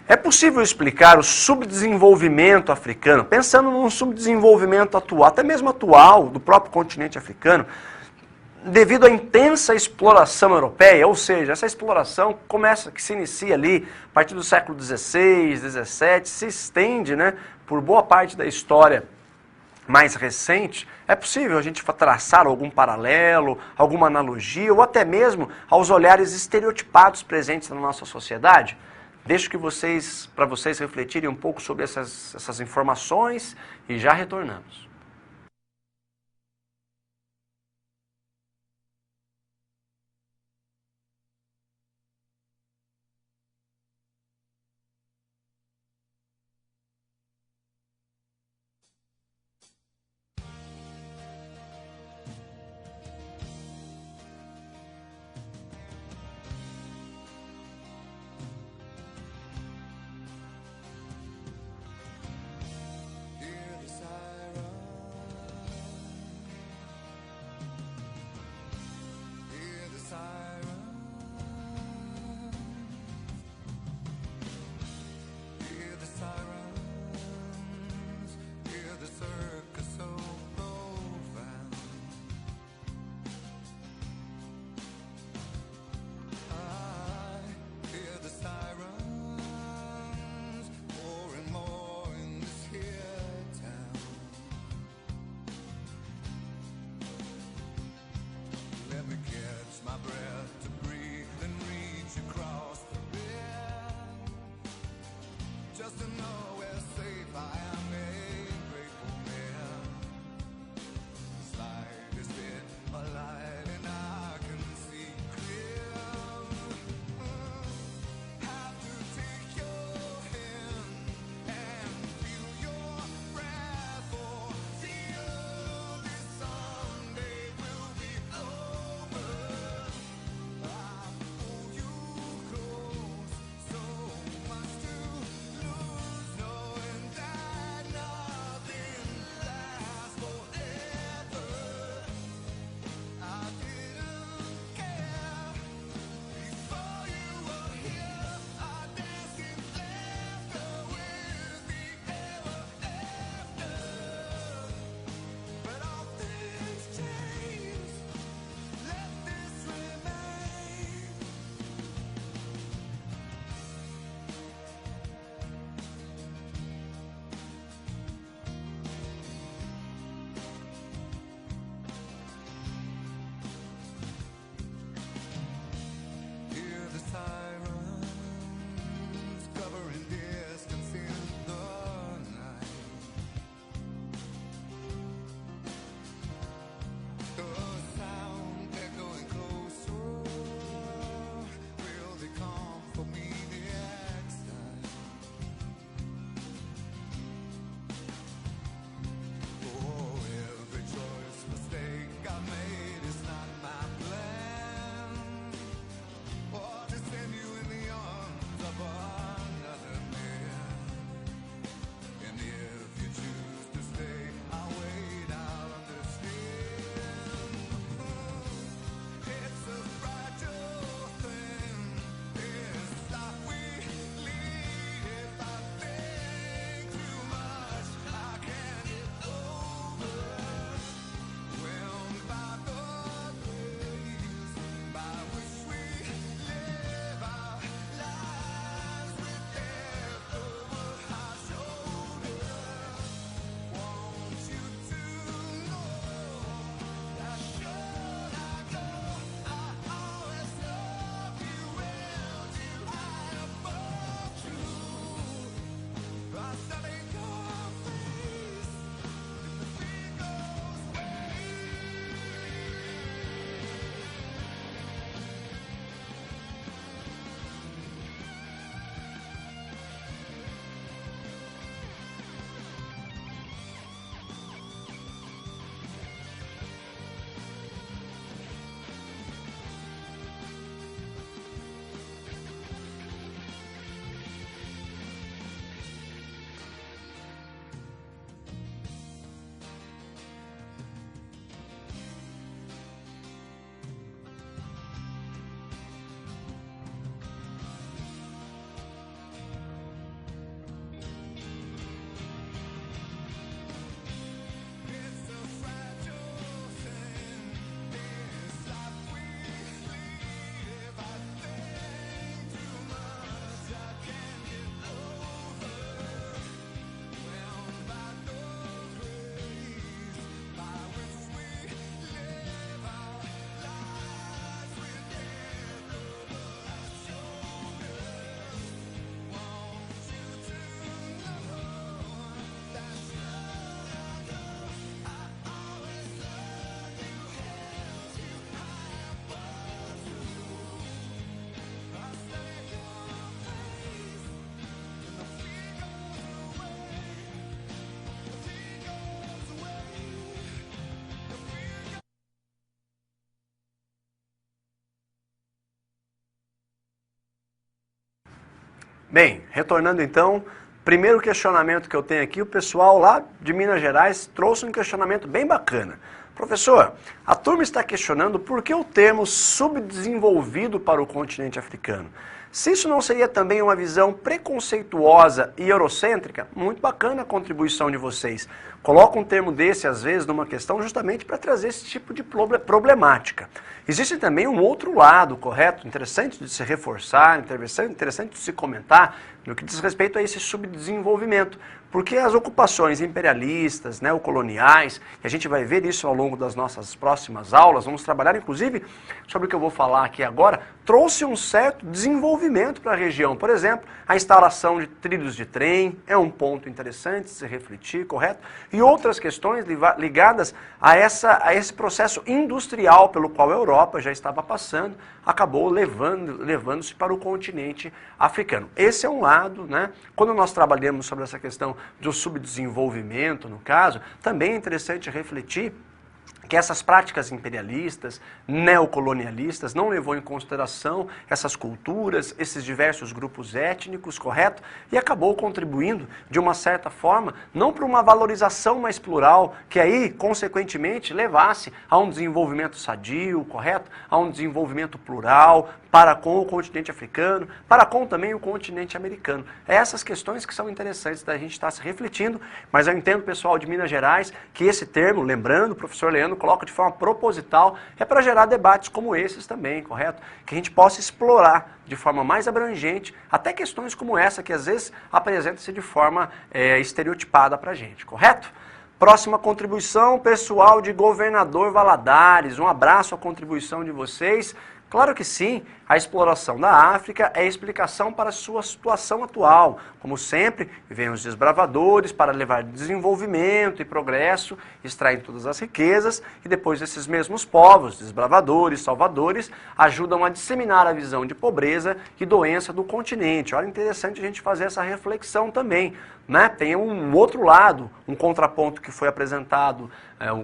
É possível explicar o subdesenvolvimento africano, pensando num subdesenvolvimento atual, até mesmo atual, do próprio continente africano, devido à intensa exploração europeia, ou seja, essa exploração que se inicia ali a partir do século XVI, XVII, se estende, né, por boa parte da história mais recente. É possível a gente traçar algum paralelo, alguma analogia, ou até mesmo aos olhares estereotipados presentes na nossa sociedade? Deixo para vocês refletirem um pouco sobre essas informações e já retornamos. No Bem, retornando então, primeiro questionamento que eu tenho aqui, o pessoal lá de Minas Gerais trouxe um questionamento bem bacana. Professor, a turma está questionando por que o termo subdesenvolvido para o continente africano. Se isso não seria também uma visão preconceituosa e eurocêntrica, muito bacana a contribuição de vocês. Coloca um termo desse, às vezes, numa questão justamente para trazer esse tipo de problemática. Existe também um outro lado, correto? Interessante de se reforçar, interessante de se comentar no que diz respeito a esse subdesenvolvimento. Porque as ocupações imperialistas, neocoloniais, e a gente vai ver isso ao longo das nossas próximas aulas, vamos trabalhar inclusive sobre o que eu vou falar aqui agora, trouxe um certo desenvolvimento para a região. Por exemplo, a instalação de trilhos de trem é um ponto interessante de se refletir, correto? E outras questões ligadas a esse processo industrial pelo qual a Europa já estava passando, acabou levando-se para o continente africano. Esse é um lado, né? Quando nós trabalhamos sobre essa questão do subdesenvolvimento, no caso, também é interessante refletir que essas práticas imperialistas, neocolonialistas, não levou em consideração essas culturas, esses diversos grupos étnicos, correto? E acabou contribuindo, de uma certa forma, não para uma valorização mais plural, que aí, consequentemente, levasse a um desenvolvimento sadio, correto? A um desenvolvimento plural, para com o continente africano, para com também o continente americano. Essas questões que são interessantes da gente estar se refletindo, mas eu entendo, pessoal de Minas Gerais, que esse termo, lembrando, o professor Leandro coloca de forma proposital, é para gerar debates como esses também, correto? Que a gente possa explorar de forma mais abrangente, até questões como essa, que às vezes apresenta-se de forma estereotipada para a gente, correto? Próxima contribuição, pessoal de Governador Valadares, um abraço à contribuição de vocês. Claro que sim, a exploração da África é explicação para a sua situação atual. Como sempre, vêm os desbravadores para levar desenvolvimento e progresso, extraem todas as riquezas, e depois esses mesmos povos, desbravadores, salvadores, ajudam a disseminar a visão de pobreza e doença do continente. Olha, interessante a gente fazer essa reflexão também, né? Tem um outro lado, um contraponto que foi apresentado,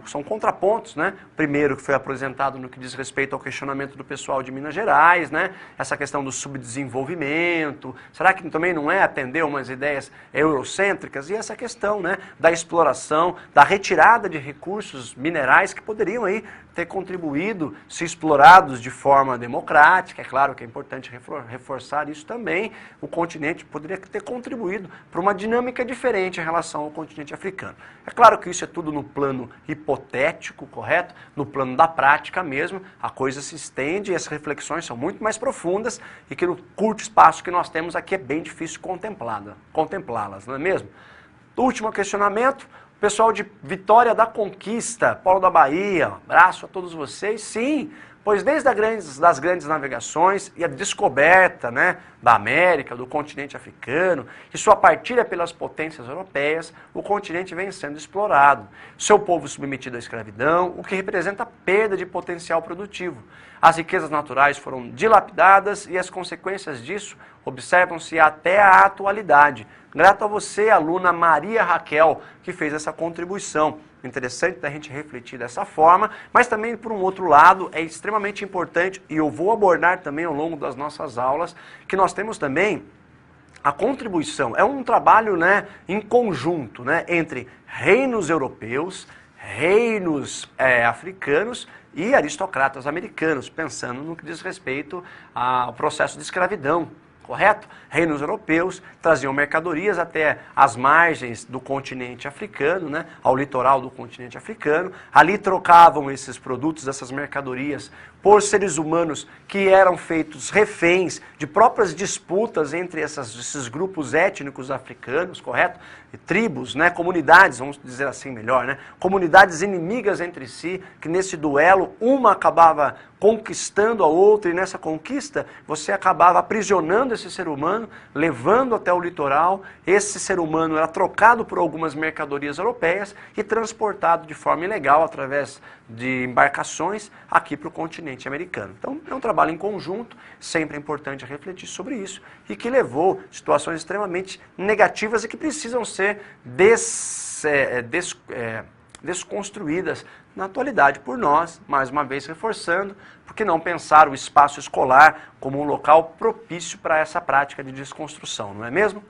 são contrapontos, né? Primeiro que foi apresentado no que diz respeito ao questionamento do pessoal de Minas Gerais, né? Essa questão do subdesenvolvimento, será que também não é atender umas ideias eurocêntricas? E essa questão, né, da exploração, da retirada de recursos minerais que poderiam aí ter contribuído, se explorados de forma democrática. É claro que é importante reforçar isso também. O continente poderia ter contribuído para uma dinâmica diferente em relação ao continente africano. É claro que isso é tudo no plano hipotético, correto? No plano da prática mesmo, a coisa se estende e as reflexões são muito mais profundas e que no curto espaço que nós temos aqui é bem difícil contemplá-las, não é mesmo? Último questionamento. Pessoal de Vitória da Conquista, Polo da Bahia, abraço a todos vocês. Sim, pois desde das grandes navegações e a descoberta, né, da América, do continente africano, e sua partilha pelas potências europeias, o continente vem sendo explorado. Seu povo submetido à escravidão, o que representa a perda de potencial produtivo. As riquezas naturais foram dilapidadas e as consequências disso observam-se até a atualidade. Grato a você, aluna Maria Raquel, que fez essa contribuição. Interessante da gente refletir dessa forma, mas também, por um outro lado, é extremamente importante, e eu vou abordar também ao longo das nossas aulas, que nós temos também a contribuição. É um trabalho, né, em conjunto, né, entre reinos europeus, reinos africanos e aristocratas americanos, pensando no que diz respeito ao processo de escravidão. Correto? Reinos europeus traziam mercadorias até as margens do continente africano, né, ao litoral do continente africano. Ali trocavam esses produtos, essas mercadorias, por seres humanos que eram feitos reféns de próprias disputas entre esses grupos étnicos africanos, correto? E tribos, né, comunidades, vamos dizer assim melhor, né, comunidades inimigas entre si, que nesse duelo uma acabava conquistando a outra, e nessa conquista você acabava aprisionando esse ser humano, levando até o litoral. Esse ser humano era trocado por algumas mercadorias europeias e transportado de forma ilegal através de embarcações aqui para o continente americano. Então é um trabalho em conjunto, sempre é importante refletir sobre isso, e que levou situações extremamente negativas e que precisam ser desconstruídas na atualidade por nós, mais uma vez reforçando, porque não pensar o espaço escolar como um local propício para essa prática de desconstrução, não é mesmo?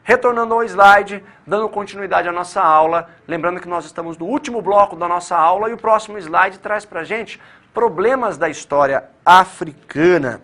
Retornando ao slide, dando continuidade à nossa aula, lembrando que nós estamos no último bloco da nossa aula e o próximo slide traz para a gente problemas da história africana.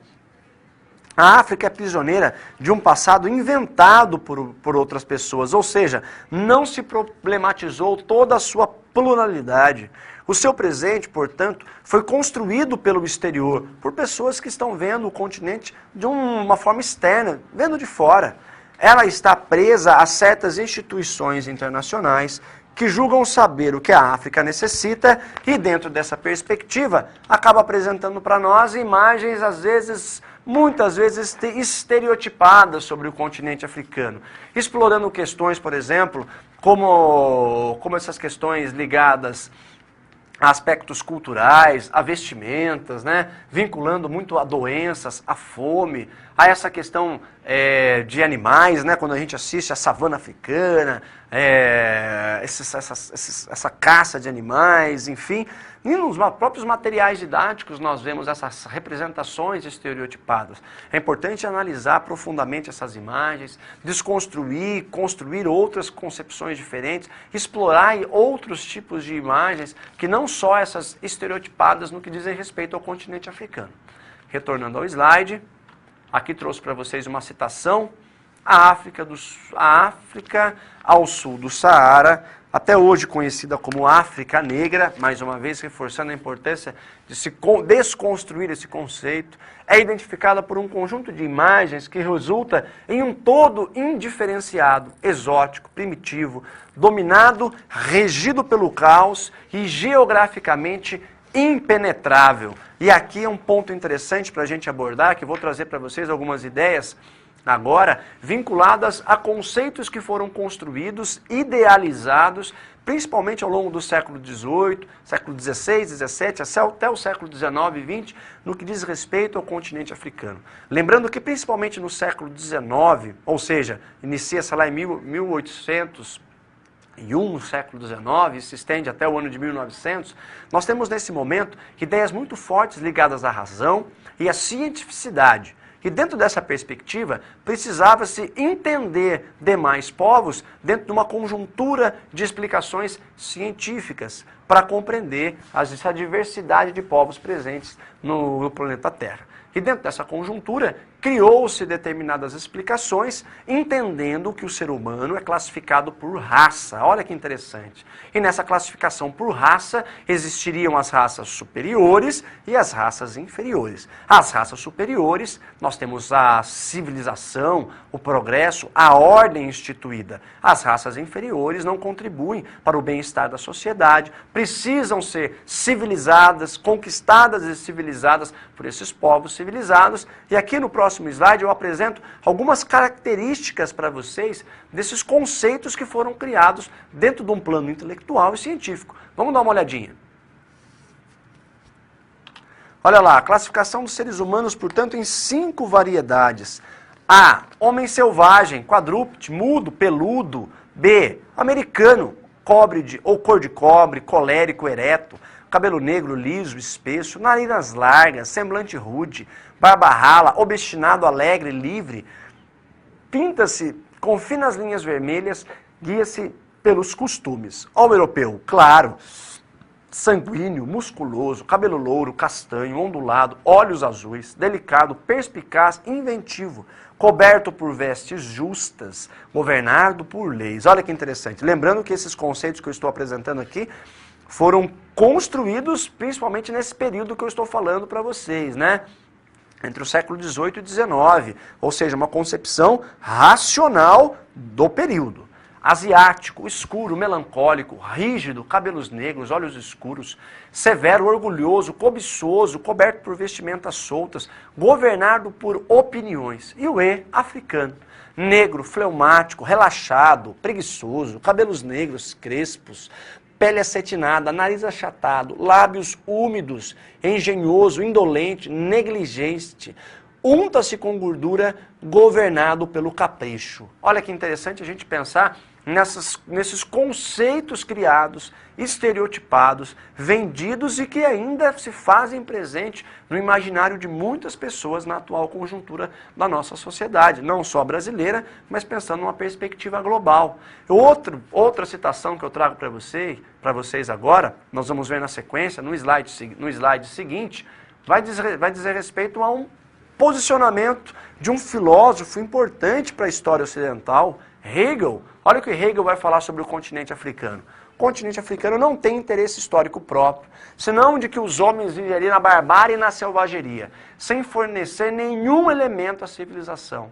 A África é prisioneira de um passado inventado por outras pessoas, ou seja, não se problematizou toda a sua pluralidade. O seu presente, portanto, foi construído pelo exterior, por pessoas que estão vendo o continente de uma forma externa, vendo de fora. Ela está presa a certas instituições internacionais que julgam saber o que a África necessita e, dentro dessa perspectiva, acaba apresentando para nós imagens, às vezes, muitas vezes estereotipadas sobre o continente africano, explorando questões, por exemplo, como essas questões ligadas a aspectos culturais, a vestimentas, né? Vinculando muito a doenças, a fome, a essa questão de animais, né? Quando a gente assiste a savana africana, essa caça de animais, enfim. E nos próprios materiais didáticos nós vemos essas representações estereotipadas. É importante analisar profundamente essas imagens, desconstruir, construir outras concepções diferentes, explorar outros tipos de imagens que não só essas estereotipadas no que dizem respeito ao continente africano. Retornando ao slide, aqui trouxe para vocês uma citação. A África ao sul do Saara, até hoje conhecida como África Negra, mais uma vez reforçando a importância de se desconstruir esse conceito, é identificada por um conjunto de imagens que resulta em um todo indiferenciado, exótico, primitivo, dominado, regido pelo caos e geograficamente impenetrável. E aqui é um ponto interessante para a gente abordar, que eu vou trazer para vocês algumas ideias agora, vinculadas a conceitos que foram construídos, idealizados, principalmente ao longo do século XVIII, século XVI, XVII, até o século XIX e XX, no que diz respeito ao continente africano. Lembrando que principalmente no século XIX, ou seja, inicia-se lá em 1801, no século XIX, e se estende até o ano de 1900, nós temos nesse momento ideias muito fortes ligadas à razão e à cientificidade. E dentro dessa perspectiva, precisava-se entender demais povos dentro de uma conjuntura de explicações científicas para compreender essa diversidade de povos presentes no planeta Terra. E dentro dessa conjuntura, criou-se determinadas explicações, entendendo que o ser humano é classificado por raça. Olha que interessante. E nessa classificação por raça, existiriam as raças superiores e as raças inferiores. As raças superiores, nós temos a civilização, o progresso, a ordem instituída. As raças inferiores não contribuem para o bem-estar da sociedade, precisam ser civilizadas, conquistadas e civilizadas por esses povos civilizados. E aqui no próximo slide eu apresento algumas características para vocês desses conceitos que foram criados dentro de um plano intelectual e científico. Vamos dar uma olhadinha. Olha lá, a classificação dos seres humanos, portanto, em 5 variedades. A, homem selvagem, quadrúpede, mudo, peludo. B, americano, cor de cobre, colérico, ereto. Cabelo negro, liso, espesso, narinas largas, semblante rude, barba rala, obstinado, alegre, livre, pinta-se com finas linhas vermelhas, guia-se pelos costumes. Ao europeu, claro, sanguíneo, musculoso, cabelo louro, castanho, ondulado, olhos azuis, delicado, perspicaz, inventivo, coberto por vestes justas, governado por leis. Olha que interessante. Lembrando que esses conceitos que eu estou apresentando aqui foram construídos principalmente nesse período que eu estou falando para vocês, né? Entre o século XVIII e XIX, ou seja, uma concepção racional do período. Asiático, escuro, melancólico, rígido, cabelos negros, olhos escuros, severo, orgulhoso, cobiçoso, coberto por vestimentas soltas, governado por opiniões. E o E, africano. Negro, fleumático, relaxado, preguiçoso, cabelos negros, crespos, pele acetinada, nariz achatado, lábios úmidos, engenhoso, indolente, negligente, unta-se com gordura, governado pelo capricho. Olha que interessante a gente pensar nesses conceitos criados, estereotipados, vendidos e que ainda se fazem presente no imaginário de muitas pessoas na atual conjuntura da nossa sociedade, não só brasileira, mas pensando numa perspectiva global. Outra citação que eu trago para vocês agora, nós vamos ver na sequência, no slide seguinte, vai dizer respeito a um posicionamento de um filósofo importante para a história ocidental, Hegel. Olha o que Hegel vai falar sobre o continente africano. O continente africano não tem interesse histórico próprio, senão de que os homens viveriam na barbárie e na selvageria, sem fornecer nenhum elemento à civilização.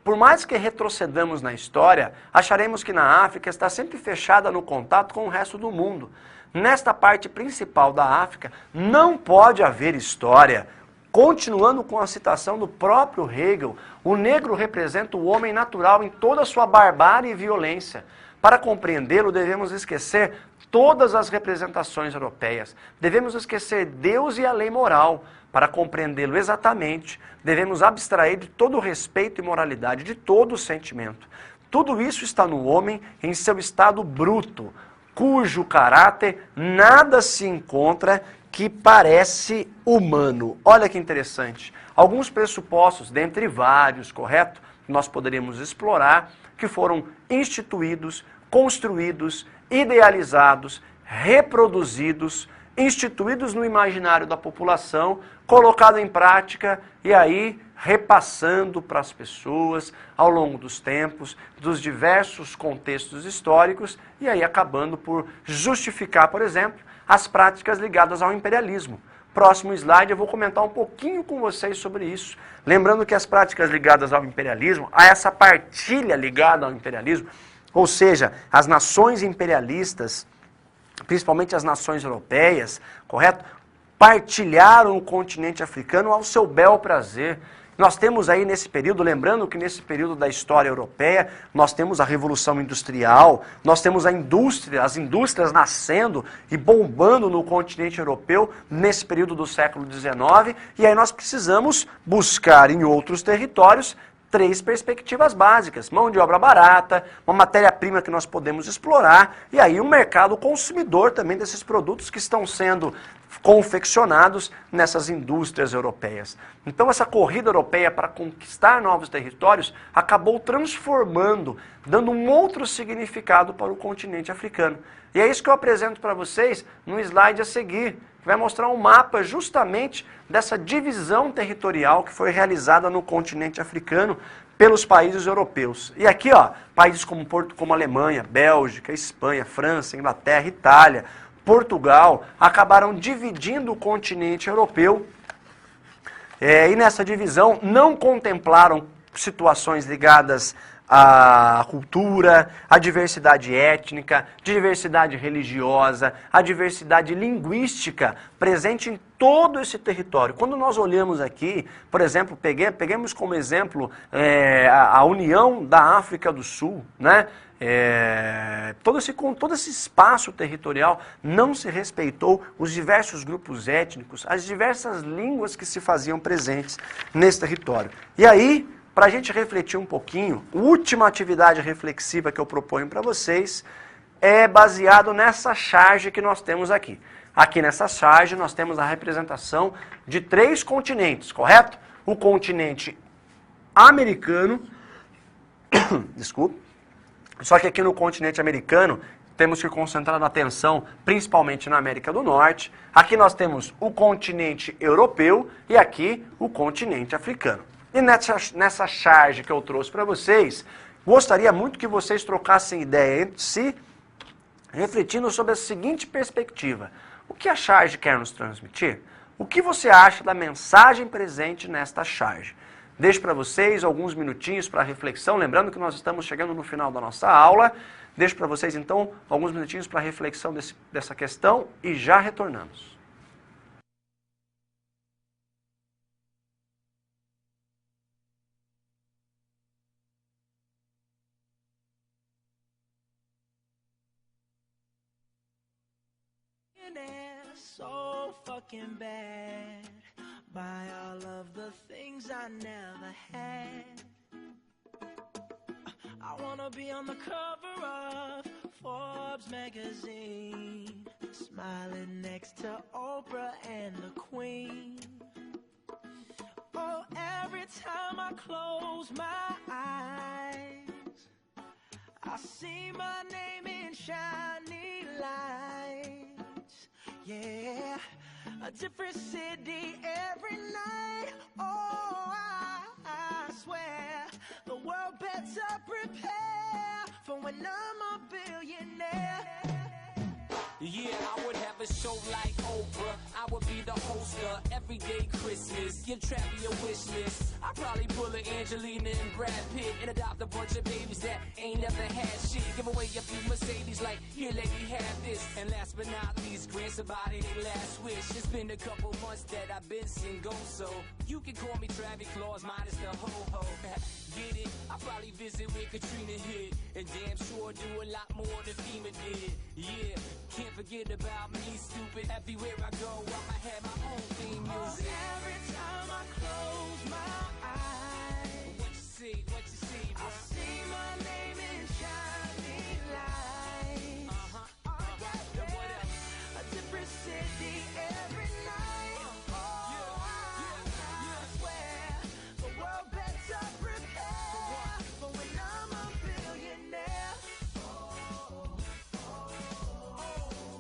Por mais que retrocedamos na história, acharemos que na África está sempre fechada no contato com o resto do mundo. Nesta parte principal da África, não pode haver história. Continuando com a citação do próprio Hegel, o negro representa o homem natural em toda a sua barbárie e violência. Para compreendê-lo, devemos esquecer todas as representações europeias. Devemos esquecer Deus e a lei moral. Para compreendê-lo exatamente, devemos abstrair de todo o respeito e moralidade, de todo o sentimento. Tudo isso está no homem em seu estado bruto, cujo caráter nada se encontra que parece humano. Olha que interessante. Alguns pressupostos, dentre vários, correto? Nós poderíamos explorar, que foram instituídos, construídos, idealizados, reproduzidos, instituídos no imaginário da população, colocado em prática e aí repassando para as pessoas ao longo dos tempos, dos diversos contextos históricos e aí acabando por justificar, por exemplo, as práticas ligadas ao imperialismo. Próximo slide eu vou comentar um pouquinho com vocês sobre isso. Lembrando que as práticas ligadas ao imperialismo, a essa partilha ligada ao imperialismo, ou seja, as nações imperialistas, principalmente as nações europeias, correto? Partilharam o continente africano ao seu bel prazer. Nós temos aí nesse período, lembrando que nesse período da história europeia, nós temos a Revolução Industrial, nós temos as indústrias nascendo e bombando no continente europeu nesse período do século XIX, e aí nós precisamos buscar em outros territórios 3 perspectivas básicas: mão de obra barata, uma matéria-prima que nós podemos explorar, e aí um mercado consumidor também desses produtos que estão sendo confeccionados nessas indústrias europeias. Então essa corrida europeia para conquistar novos territórios acabou transformando, dando um outro significado para o continente africano. E é isso que eu apresento para vocês no slide a seguir, que vai mostrar um mapa justamente dessa divisão territorial que foi realizada no continente africano pelos países europeus. E aqui, ó, países como Alemanha, Bélgica, Espanha, França, Inglaterra, Itália, Portugal, acabaram dividindo o continente europeu e nessa divisão não contemplaram situações ligadas à cultura, à diversidade étnica, diversidade religiosa, à diversidade linguística presente em todo esse território. Quando nós olhamos aqui, por exemplo, peguemos como exemplo a União da África do Sul, né? Todo esse espaço territorial não se respeitou os diversos grupos étnicos, as diversas línguas que se faziam presentes nesse território. E aí, para a gente refletir um pouquinho, a última atividade reflexiva que eu proponho para vocês é baseado nessa charge que nós temos aqui. Aqui nessa charge nós temos a representação de 3 continentes, correto? O continente americano, desculpe, só que aqui no continente americano temos que concentrar a atenção principalmente na América do Norte. Aqui nós temos o continente europeu e aqui o continente africano. E nessa charge que eu trouxe para vocês, gostaria muito que vocês trocassem ideia entre si, refletindo sobre a seguinte perspectiva. O que a charge quer nos transmitir? O que você acha da mensagem presente nesta charge? Deixo para vocês alguns minutinhos para reflexão, lembrando que nós estamos chegando no final da nossa aula. Deixo para vocês, então, alguns minutinhos para reflexão dessa questão e já retornamos. So fucking bad. By all of the things I never had. I wanna be on the cover of Forbes magazine, smiling next to Oprah and the Queen. Oh, every time I close my eyes, I see my name in shiny lights. Yeah, a different city every night. Oh, I swear the world better prepare for when I'm a billionaire. Yeah, I would have a show like Oprah. I would be the host of Everyday Christmas. Give Travi a wish list. I'd probably pull an Angelina and Brad Pitt and adopt a bunch of babies that ain't never had shit. Give away a few Mercedes like, here lady, have this. And last but not least, grant somebody their last wish. It's been a couple months that I've been single, so you can call me Travis Claus minus the ho-ho. Get it? I'll probably visit where Katrina hit, and damn sure do a lot more than FEMA did. Yeah, can't forget about me, stupid. Everywhere I go, I'ma have my own theme music. Oh, every time I close my eyes, What you see, bro? I see my name in shiny lights. Uh-huh. Yeah, What else? a different city every night. Oh, I swear the world better prepare for when I'm a billionaire.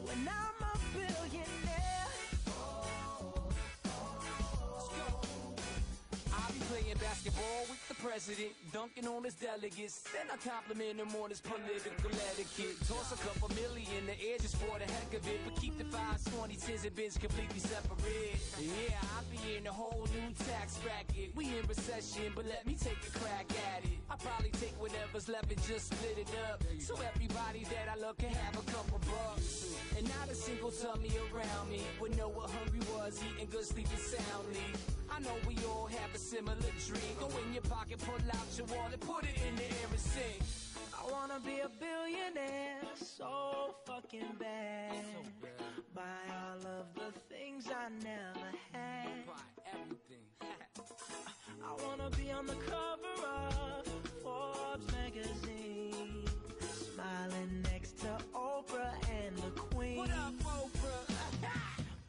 When I'm a billionaire. I'll be playing basketball with the president, dunking on his delegates. Then I compliment him on his political etiquette. Toss a couple million in the air just for the heck of it, but keep the 520 cents and bins completely separate. Yeah, I'll be in a whole new tax bracket. We in recession, but let me take a crack at it. I'll probably take whatever's left and just split it up, so everybody that I love can have a couple bucks. And not a single tummy around me would know what hungry was, eating good, sleeping soundly. I know we all have a similar dream. Go in your pocket, pull out your wallet, put it in the air and sing. I wanna be a billionaire so fucking bad. Buy all of the things I never had. Buy everything. I wanna be on the cover of Forbes magazine, smiling next to Oprah and the Queen. What up, Oprah?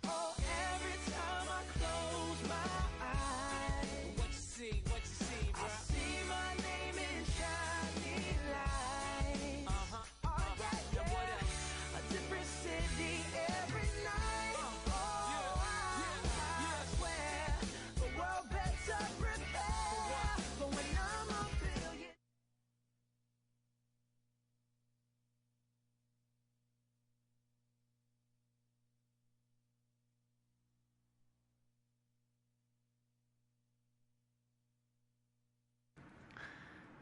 Oh, every time I close my eyes, What you see, bro? I see my name in shiny lights. Uh-huh. Oh, yeah, What else? a different city every night. Oh, I swear the world better prepare for when I'm a billionaire.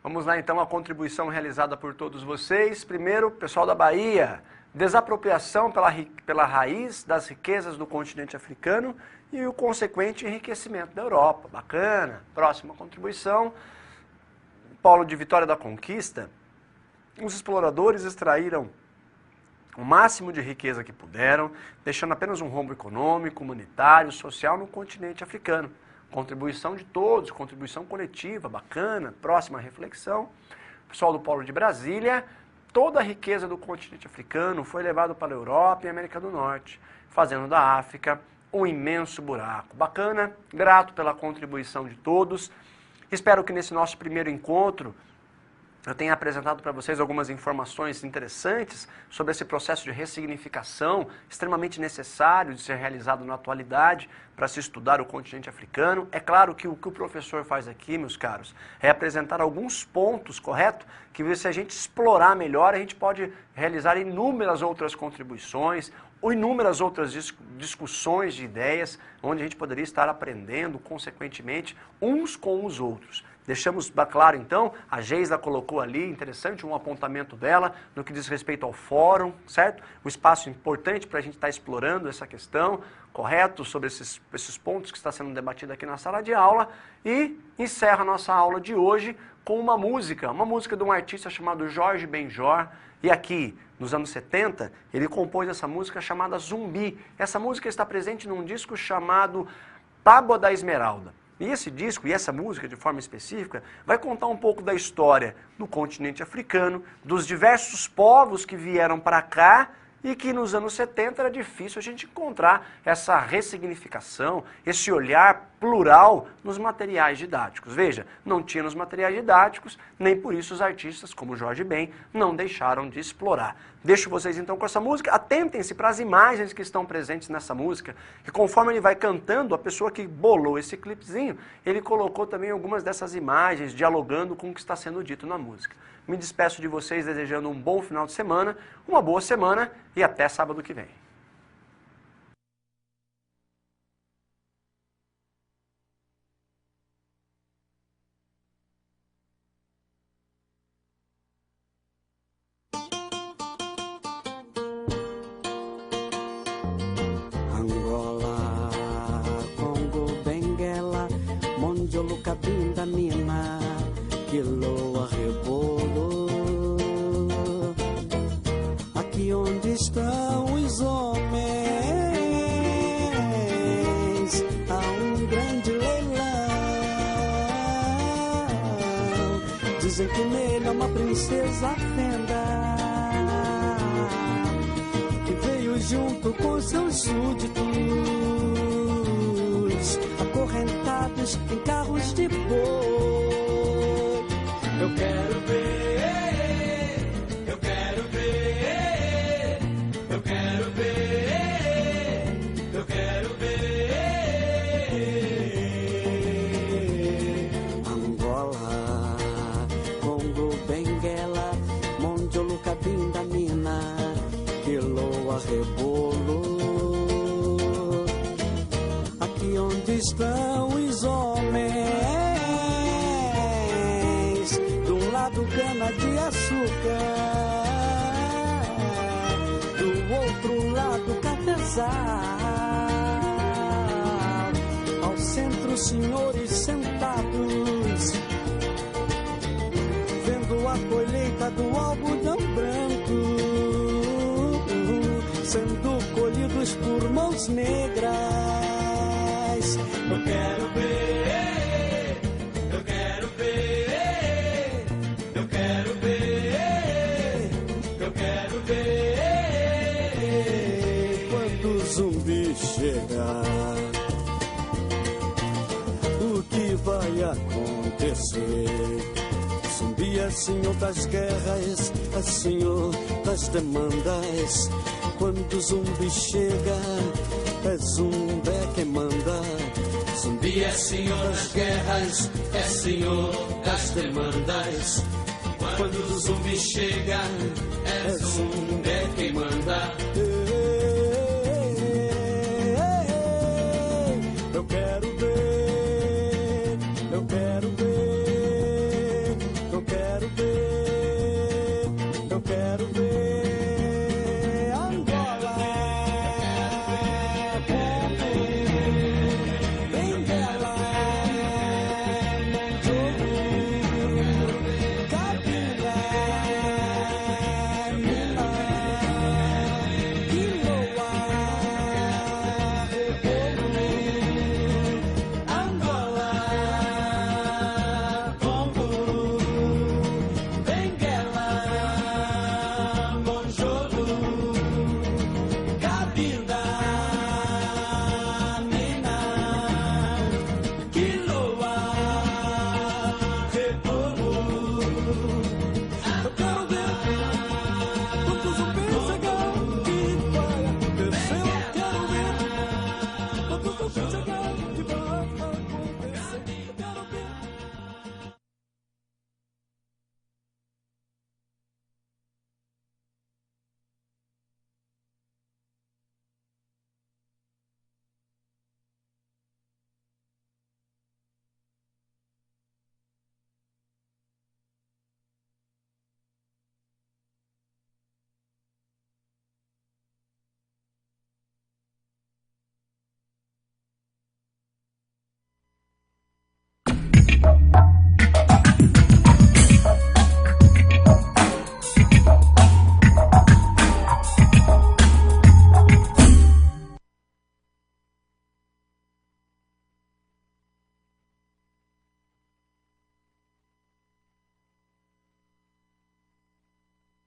Vamos lá então a contribuição realizada por todos vocês. Primeiro, pessoal da Bahia, desapropriação pela raiz das riquezas do continente africano e o consequente enriquecimento da Europa. Bacana. Próxima contribuição, Polo de Vitória da Conquista. Os exploradores extraíram o máximo de riqueza que puderam, deixando apenas um rombo econômico, humanitário, social no continente africano. Contribuição de todos, contribuição coletiva, bacana. Próxima reflexão, pessoal do Polo de Brasília, toda a riqueza do continente africano foi levada para a Europa e a América do Norte, fazendo da África um imenso buraco. Bacana, grato pela contribuição de todos. Espero que nesse nosso primeiro encontro eu tenho apresentado para vocês algumas informações interessantes sobre esse processo de ressignificação extremamente necessário de ser realizado na atualidade para se estudar o continente africano. É claro que o professor faz aqui, meus caros, é apresentar alguns pontos, correto? Que se a gente explorar melhor, a gente pode realizar inúmeras outras contribuições ou inúmeras outras discussões de ideias, onde a gente poderia estar aprendendo, consequentemente, uns com os outros. Deixamos claro, então, a Geisla colocou ali, interessante, um apontamento dela no que diz respeito ao fórum, certo? Um espaço importante para a gente estar explorando essa questão, correto? Sobre esses pontos que está sendo debatido aqui na sala de aula. E encerra a nossa aula de hoje com uma música de um artista chamado Jorge Benjor. E aqui, nos anos 70, ele compôs essa música chamada Zumbi. Essa música está presente num disco chamado Tábua da Esmeralda. E esse disco e essa música, de forma específica, vai contar um pouco da história do continente africano, dos diversos povos que vieram para cá e que nos anos 70 era difícil a gente encontrar essa ressignificação, esse olhar plural nos materiais didáticos. Veja, não tinha nos materiais didáticos, nem por isso os artistas, como Jorge Ben, não deixaram de explorar. Deixo vocês então com essa música, atentem-se para as imagens que estão presentes nessa música, que conforme ele vai cantando, a pessoa que bolou esse clipezinho, ele colocou também algumas dessas imagens, dialogando com o que está sendo dito na música. Me despeço de vocês desejando um bom final de semana, uma boa semana e até sábado que vem. Angola, Congo, Benguela, Mondiolo, Cabinda, Mina, Quiloa, Rebolo. Aqui onde estão os homens, há um grande leilão. Dizem que nele há uma princesa fenda, que veio junto com seus súditos, acorrentados em carros de boi. Eu quero ver, eu quero ver, eu quero ver, eu quero ver. Angola, Congo, Benguela, Mondiolo, Cabinda, Mina, Quiloa, Rebolo. Aqui onde estão os homens, de um lado cana de açúcar, do outro lado cafezal, ao centro senhores sentados, vendo a colheita do algodão branco, sendo colhidos por mãos negras. Eu quero ver, eu quero ver, eu quero ver, eu quero ver. Quando o zumbi chegar, o que vai acontecer? Zumbi é senhor das guerras, é senhor das demandas. Quando o zumbi chega, é zumbi quem manda. Zumbi é senhor das guerras, é senhor das demandas. Quando o zumbi chega, é zumbi quem manda.